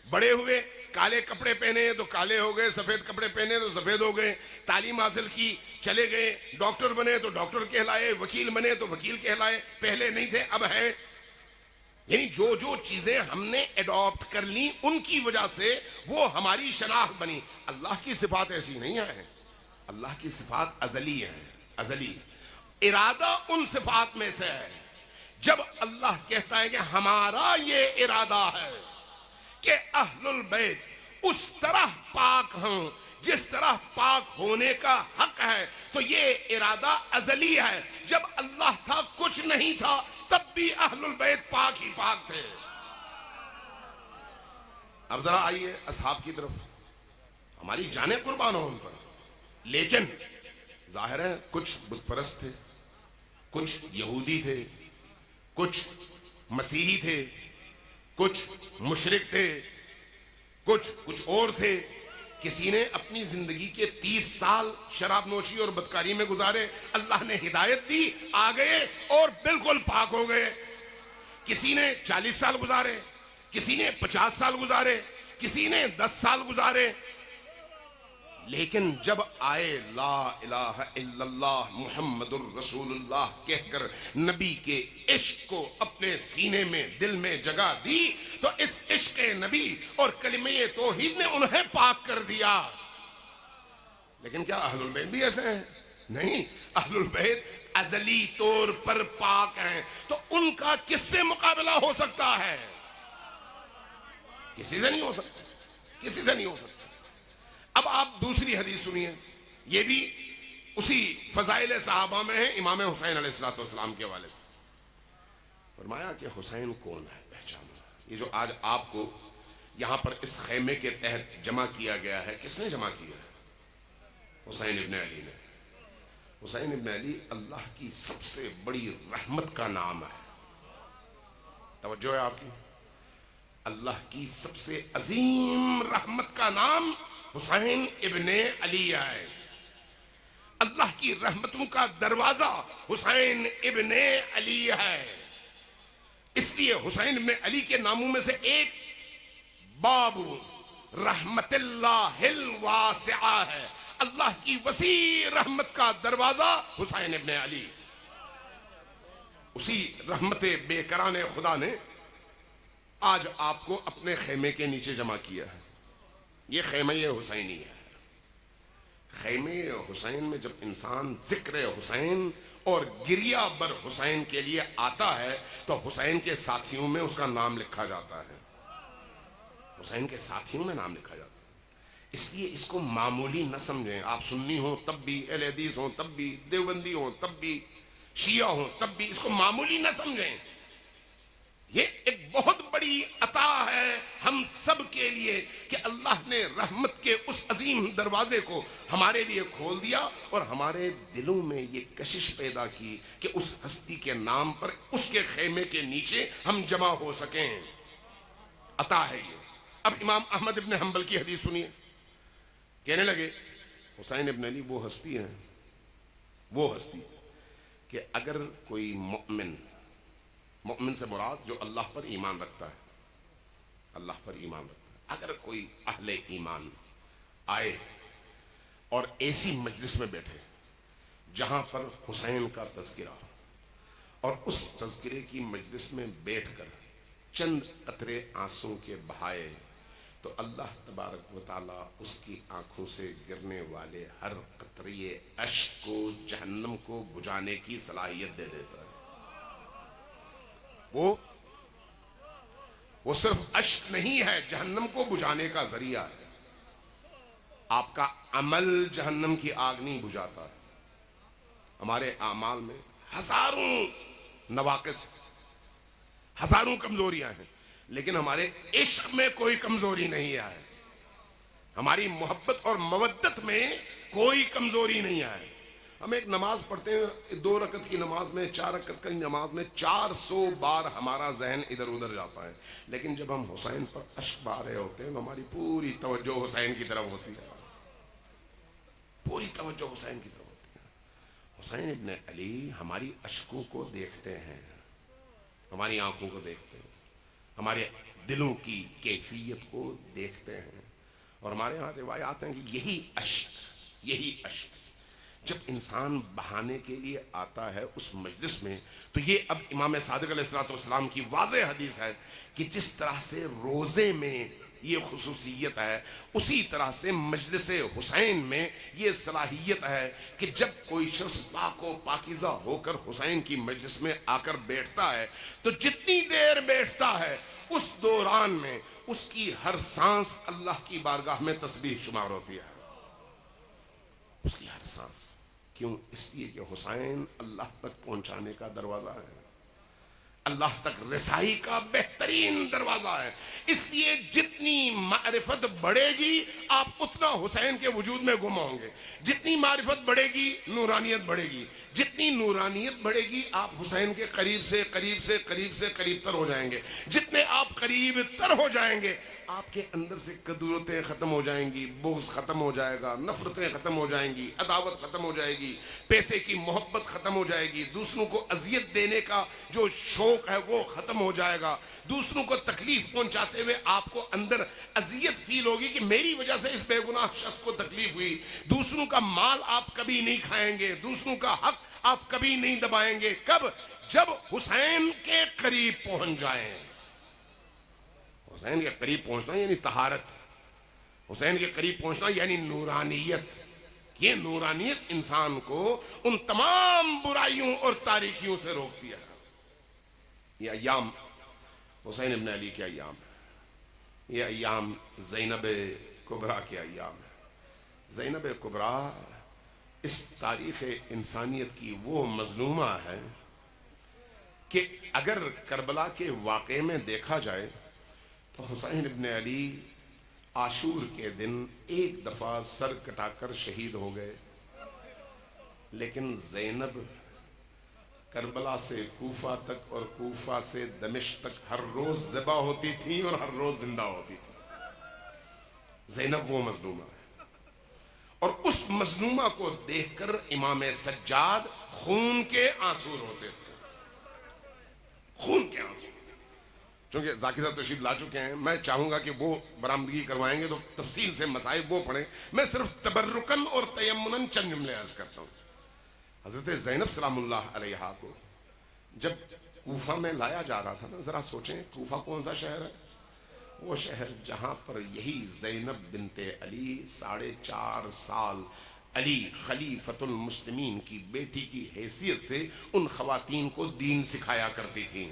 بڑے ہوئے، کالے کپڑے پہنے تو کالے ہو گئے، سفید کپڑے پہنے تو سفید ہو گئے، تعلیم حاصل کی چلے گئے، ڈاکٹر بنے تو ڈاکٹر کہلائے، وکیل بنے تو وکیل کہلائے، پہلے نہیں تھے اب ہیں۔ یعنی جو چیزیں ہم نے ایڈاپٹ کر لی ان کی وجہ سے وہ ہماری شناخت بنی۔ اللہ کی صفات ایسی نہیں ہیں، اللہ کی صفات ازلی ہیں، ازلی۔ ارادہ ان صفات میں سے ہے، جب اللہ کہتا ہے کہ ہمارا یہ ارادہ ہے کہ اہل البیت اس طرح پاک ہوں جس طرح پاک ہونے کا حق ہے، تو یہ ارادہ ازلی ہے۔ جب اللہ تھا کچھ نہیں تھا تب بھی اہل البیت پاک ہی پاک تھے۔ اب ذرا آئیے اصحاب کی طرف، ہماری جانیں قربان ہو ان پر، لیکن ظاہر ہے کچھ بت پرست تھے، کچھ یہودی تھے، کچھ مسیحی تھے، کچھ مشرک تھے، کچھ اور تھے۔ کسی نے اپنی زندگی کے 30 سال شراب نوشی اور بدکاری میں گزارے، اللہ نے ہدایت دی، آ گئے اور بالکل پاک ہو گئے۔ کسی نے 40 سال گزارے، کسی نے 50 سال گزارے، کسی نے 10 سال گزارے۔ لیکن جب آئے لا الہ الا اللہ محمد الرسول اللہ کہہ کر نبی کے عشق کو اپنے سینے میں دل میں جگہ دی تو اس عشق نبی اور کلمہ توحید نے انہیں پاک کر دیا. لیکن کیا اہل البیت بھی ایسے ہیں؟ نہیں، اہل البیت ازلی طور پر پاک ہیں، تو ان کا کس سے مقابلہ ہو سکتا ہے؟ کسی سے نہیں ہو سکتا، کسی سے نہیں ہو سکتا. اب آپ دوسری حدیث سنیے، یہ بھی اسی فضائل صحابہ میں ہے، امام حسین علیہ السلام کے حوالے سے. فرمایا کہ حسین کون ہے، پہچانو. یہ جو آج آپ کو یہاں پر اس خیمے کے تحت جمع کیا گیا ہے، کس نے جمع کیا ہے؟ حسین ابن علی نے. حسین ابن علی اللہ کی سب سے بڑی رحمت کا نام ہے. توجہ ہے آپ کی؟ اللہ کی سب سے عظیم رحمت کا نام حسین ابن علی ہے. اللہ کی رحمتوں کا دروازہ حسین ابن علی ہے. اس لیے حسین ابن علی کے ناموں میں سے ایک باب رحمت اللہ الواسعہ ہے. اللہ کی وسیع رحمت کا دروازہ حسین ابن علی. اسی رحمت بے کران خدا نے آج آپ کو اپنے خیمے کے نیچے جمع کیا ہے. یہ خیمہ حسینی ہے. خیمہ حسین میں جب انسان ذکر حسین اور گریہ بر حسین کے لیے آتا ہے تو حسین کے ساتھیوں میں اس کا نام لکھا جاتا ہے. حسین کے ساتھیوں میں نام لکھا جاتا ہے. اس لیے اس کو معمولی نہ سمجھیں. آپ سنی ہوں تب بھی، اہل حدیث ہوں تب بھی، دیوبندی ہوں تب بھی، شیعہ ہوں تب بھی، اس کو معمولی نہ سمجھیں. یہ ایک بہت بڑی عطا ہے ہم سب کے لیے کہ اللہ نے رحمت کے اس عظیم دروازے کو ہمارے لیے کھول دیا اور ہمارے دلوں میں یہ کشش پیدا کی کہ اس ہستی کے نام پر اس کے خیمے کے نیچے ہم جمع ہو سکیں. عطا ہے یہ. اب امام احمد ابن حنبل کی حدیث سنیے. کہنے لگے حسین ابن علی وہ ہستی ہیں، وہ ہستی کہ اگر کوئی مومن سے مراد جو اللہ پر ایمان رکھتا ہے، اللہ پر ایمان رکھتا ہے، اگر کوئی اہل ایمان آئے اور ایسی مجلس میں بیٹھے جہاں پر حسین کا تذکرہ ہو اور اس تذکرے کی مجلس میں بیٹھ کر چند قطرے آنسوں کے بہائے تو اللہ تبارک و تعالیٰ اس کی آنکھوں سے گرنے والے ہر قطرے اشک کو جہنم کو بجھانے کی صلاحیت دے دیتا ہے. وہ صرف اشک نہیں ہے، جہنم کو بجھانے کا ذریعہ ہے. آپ کا عمل جہنم کی آگ نہیں بجھاتا. ہمارے اعمال میں ہزاروں نواقص، ہزاروں کمزوریاں ہیں، لیکن ہمارے عشق میں کوئی کمزوری نہیں ہے. ہماری محبت اور مودت میں کوئی کمزوری نہیں ہے. ہم ایک نماز پڑھتے ہیں، 2 رکعت کی نماز میں، 4 رکعت کی نماز میں 400 بار ہمارا ذہن ادھر ادھر جاتا ہے، لیکن جب ہم حسین پر اشک بہا رہے ہوتے ہیں تو ہماری پوری توجہ حسین کی طرف ہوتی ہے. پوری توجہ حسین کی طرف ہوتی ہے. حسین ابن علی ہماری اشکوں کو دیکھتے ہیں، ہماری آنکھوں کو دیکھتے ہیں، ہمارے دلوں کی کیفیت کو دیکھتے ہیں. اور ہمارے ہاں روایات ہیں کہ یہی اشک جب انسان بہانے کے لیے آتا ہے اس مجلس میں تو یہ اب امام صادق علیہ السلام کی واضح حدیث ہے کہ جس طرح سے روزے میں یہ خصوصیت ہے اسی طرح سے مجلس حسین میں یہ صلاحیت ہے کہ جب کوئی شخص پاک و پاکیزہ ہو کر حسین کی مجلس میں آ کر بیٹھتا ہے تو جتنی دیر بیٹھتا ہے اس دوران میں اس کی ہر سانس اللہ کی بارگاہ میں تسبیح شمار ہوتی ہے. اس کی ہر سانس. کیوں؟ اس لیے کہ حسین اللہ تک پہنچانے کا دروازہ ہے، اللہ تک رسائی کا بہترین دروازہ ہے. اس لیے جتنی معرفت بڑھے گی آپ اتنا حسین کے وجود میں گم ہوں گے. جتنی معرفت بڑھے گی نورانیت بڑھے گی. جتنی نورانیت بڑھے گی آپ حسین کے قریب سے قریب تر ہو جائیں گے. جتنے آپ قریب تر ہو جائیں گے آپ کے اندر سے کدورتیں ختم ہو جائیں گی، بغض ختم ہو جائے گا، نفرتیں ختم ہو جائیں گی، عداوت ختم ہو جائے گی، پیسے کی محبت ختم ہو جائے گی، دوسروں کو اذیت دینے کا جو شوق ہے وہ ختم ہو جائے گا، دوسروں کو تکلیف پہنچاتے ہوئے آپ کو اندر اذیت فیل ہوگی کہ میری وجہ سے اس بے گناہ شخص کو تکلیف ہوئی۔ دوسروں کا مال آپ کبھی نہیں کھائیں گے، دوسروں کا حق آپ کبھی نہیں دبائیں گے۔ کب؟ جب حسین کے قریب پہنچ جائیں۔ حسین کے قریب پہنچنا یعنی طہارت، حسین کے قریب پہنچنا یعنی نورانیت۔ یہ نورانیت انسان کو ان تمام برائیوں اور تاریکیوں سے روکتی ہے۔ یہ ایام حسین ابن علی کے ایام ہے، یہ ایام زینب کبریٰ کے ایام ہے۔ زینب کبریٰ اس تاریخ انسانیت کی وہ مظلومہ ہے کہ اگر کربلا کے واقعے میں دیکھا جائے تو حسین ابن علی عاشور کے دن ایک دفعہ سر کٹا کر شہید ہو گئے، لیکن زینب کربلا سے کوفہ تک اور کوفہ سے دمشق تک ہر روز ذبح ہوتی تھی اور ہر روز زندہ ہوتی تھی۔ زینب وہ مظلومہ ہے، اور اس مظلومہ کو دیکھ کر امام سجاد خون کے آنسو روتے تھے، خون کے آنسو۔ چونکہ ذاکر صاحب تشریف لا چکے ہیں، میں چاہوں گا کہ وہ برآمدگی کروائیں گے تو تفصیل سے مسائل وہ پڑھیں، میں صرف تبرکن اور تیمنن چند جملے عرض کرتا ہوں۔ حضرت زینب سلام اللہ علیہا کو جب کوفہ میں لایا جا رہا تھا نا، ذرا سوچیں کوفہ کون سا شہر ہے؟ وہ شہر جہاں پر یہی زینب بنت علی 4.5 سال علی خلیفۃ المسلمین کی بیٹی کی حیثیت سے ان خواتین کو دین سکھایا کرتی تھیں۔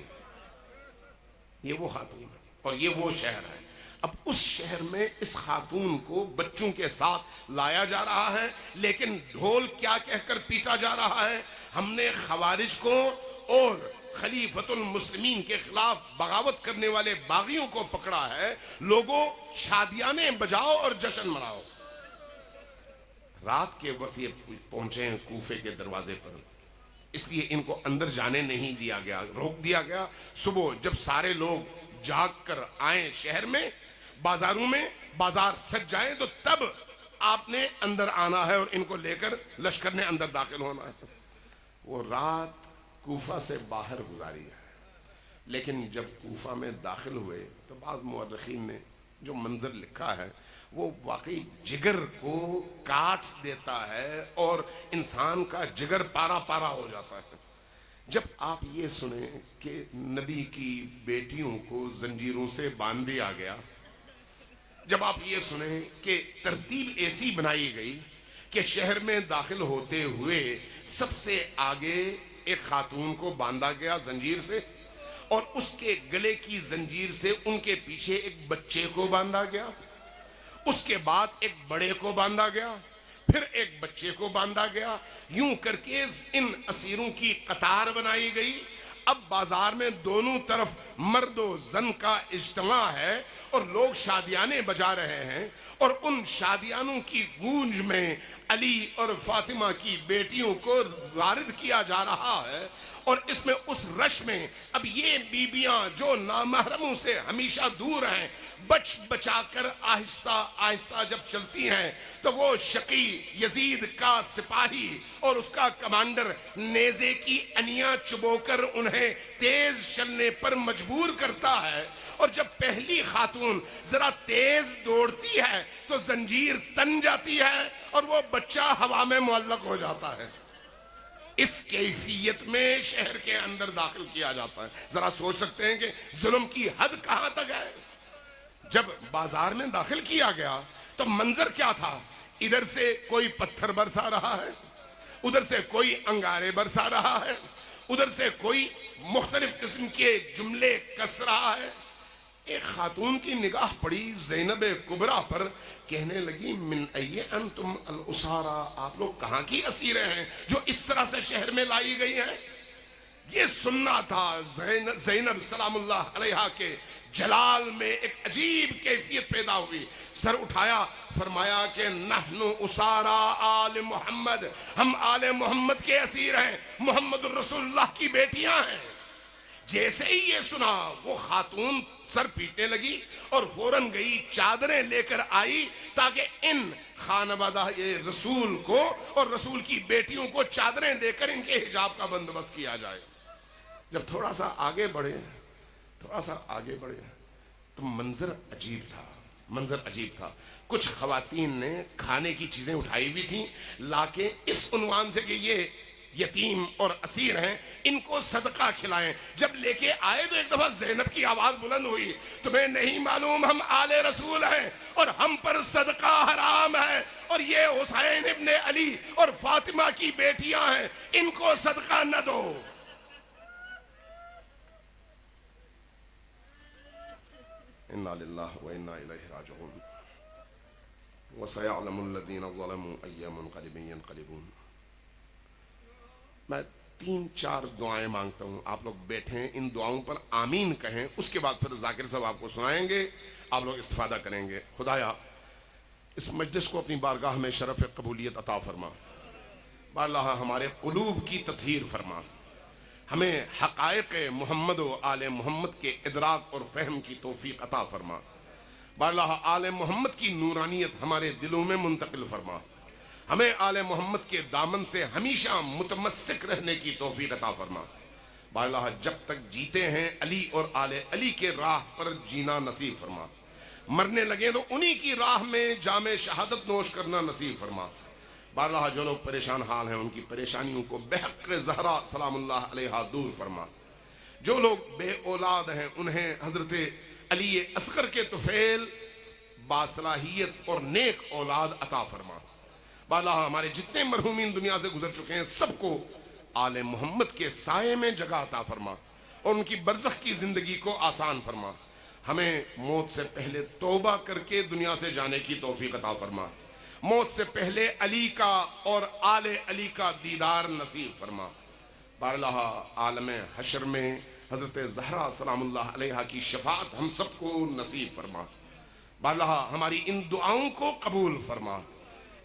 یہ وہ خاتون ہے اور یہ وہ شہر ہے۔ اب اس شہر میں اس خاتون کو بچوں کے ساتھ لایا جا رہا ہے، لیکن ڈھول کیا کہہ کر پیٹا جا رہا ہے؟ ہم نے خوارج کو اور خلیفۃ المسلمین کے خلاف بغاوت کرنے والے باغیوں کو پکڑا ہے، لوگوں شادیانے بجاؤ اور جشن مناؤ۔ رات کے وقت یہ پہنچے ہیں کوفے کے دروازے پر، اس لیے ان کو اندر جانے نہیں دیا گیا، روک دیا گیا۔ صبح جب سارے لوگ جاگ کر آئیں شہر میں، بازاروں میں، بازار سج جائیں، تو تب آپ نے اندر آنا ہے اور ان کو لے کر لشکر نے اندر داخل ہونا ہے۔ وہ رات کوفہ سے باہر گزاری ہے، لیکن جب کوفہ میں داخل ہوئے تو بعض مورخین نے جو منظر لکھا ہے وہ واقعی جگر کو کاٹ دیتا ہے اور انسان کا جگر پارا پارا ہو جاتا ہے۔ جب آپ یہ سنیں کہ نبی کی بیٹیوں کو زنجیروں سے باندھ دیا گیا، جب آپ یہ سنیں کہ ترتیب ایسی بنائی گئی کہ شہر میں داخل ہوتے ہوئے سب سے آگے ایک خاتون کو باندھا گیا زنجیر سے، اور اس کے گلے کی زنجیر سے ان کے پیچھے ایک بچے کو باندھا گیا، اس کے بعد ایک بڑے کو باندھا گیا، پھر ایک بچے کو باندھا گیا، یوں کر کے ان اسیروں کی قطار بنائی گئی۔ اب بازار میں دونوں طرف مرد و زن کا اجتماع ہے اور لوگ شادیانے بجا رہے ہیں، اور ان شادیانوں کی گونج میں علی اور فاطمہ کی بیٹیوں کو وارد کیا جا رہا ہے، اور اس میں اس رش میں اب یہ بیبیاں جو نامحرموں سے ہمیشہ دور ہیں، بچ بچا کر آہستہ آہستہ جب چلتی ہیں تو وہ شقی یزید کا سپاہی اور اس کا کمانڈر نیزے کی انیاں چبو کر انہیں تیز چلنے پر مجبور کرتا ہے، اور جب پہلی خاتون ذرا تیز دوڑتی ہے تو زنجیر تن جاتی ہے اور وہ بچہ ہوا میں معلق ہو جاتا ہے۔ اس کیفیت میں شہر کے اندر داخل کیا جاتا ہے۔ ذرا سوچ سکتے ہیں کہ ظلم کی حد کہاں تک ہے۔ جب بازار میں داخل کیا گیا تو منظر کیا تھا؟ ادھر سے کوئی پتھر برسا رہا ہے، ادھر سے کوئی انگارے برسا رہا ہے، ادھر سے کوئی مختلف قسم کے جملے کس رہا ہے۔ ایک خاتون کی نگاہ پڑی زینب کبریٰ پر، کہنے لگی من ای انتم الاسارا، آپ لوگ کہاں کی اسیریں ہیں جو اس طرح سے شہر میں لائی گئی ہیں؟ یہ سننا تھا۔ زینب سلام اللہ علیہا کے جلال میں ایک عجیب کیفیت پیدا ہوئی، سر اٹھایا، فرمایا کہ نحن اسارا آل محمد، ہم آل محمد کے اسیر ہیں، محمد الرسول اللہ کی بیٹیاں ہیں۔ جیسے ہی یہ سنا وہ خاتون سر پیٹنے لگی اور فوراً گئی چادریں لے کر آئی تاکہ ان خانوادہ رسول کو اور رسول کی بیٹیوں کو چادریں دے کر ان کے حجاب کا بندوبست کیا جائے۔ جب تھوڑا سا آگے بڑھے تو منظر عجیب تھا۔ کچھ خواتین نے کھانے کی چیزیں اٹھائی ہوئی تھیں لا کے اس عنوان سے کہ یہ یتیم اور اسیر ہیں، ان کو صدقہ کھلائیں۔ جب لے کے آئے تو ایک دفعہ زینب کی آواز بلند ہوئی، تمہیں نہیں معلوم ہم آل رسول ہیں اور ہم پر صدقہ حرام ہے، اور یہ حسین ابن علی اور فاطمہ کی بیٹیاں ہیں، ان کو صدقہ نہ دو۔ انا للہ و انا الیہ راجعون وسيعلم الذين ظلموا أي منقلب ينقلبون۔ میں 3-4 دعائیں مانگتا ہوں، آپ لوگ بیٹھیں، ان دعاؤں پر آمین کہیں، اس کے بعد پھر ذاکر صاحب آپ کو سنائیں گے، آپ لوگ استفادہ کریں گے۔ خدایا اس مجلس کو اپنی بارگاہ میں شرف قبولیت عطا فرما، اللہ ہمارے قلوب کی تطہیر فرما، ہمیں حقائق محمد و آل محمد کے ادراک اور فہم کی توفیق عطا فرما، اللہ آل محمد کی نورانیت ہمارے دلوں میں منتقل فرما، ہمیں آل محمد کے دامن سے ہمیشہ متمسک رہنے کی توفیق عطا فرما، اللہ جب تک جیتے ہیں علی اور آل علی کے راہ پر جینا نصیب فرما، مرنے لگے تو انہی کی راہ میں جام شہادت نوش کرنا نصیب فرما، اللہ جو لوگ پریشان حال ہیں ان کی پریشانیوں کو بحق زہرا سلام اللہ علیہا دور فرما، جو لوگ بے اولاد ہیں انہیں حضرت علی اصغر کے طفیل باصلاحیت اور نیک اولاد عطا فرما، اللہ ہمارے جتنے مرحومین دنیا سے گزر چکے ہیں سب کو آل محمد کے سائے میں جگہ عطا فرما اور ان کی برزخ کی زندگی کو آسان فرما، ہمیں موت سے پہلے توبہ کر کے دنیا سے جانے کی توفیق عطا فرما، موت سے پہلے علی کا اور آل علی کا دیدار نصیب فرما، اللہ عالم حشر میں حضرت زہرا سلام اللہ علیہا کی شفاعت ہم سب کو نصیب فرما، اللہ ہماری ان دعاؤں کو قبول فرما۔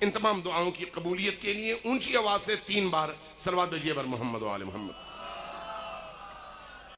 ان تمام دعاؤں کی قبولیت کے لیے اونچی آواز سے 3 بار صلوات بھیجیے بر محمد و آل محمد۔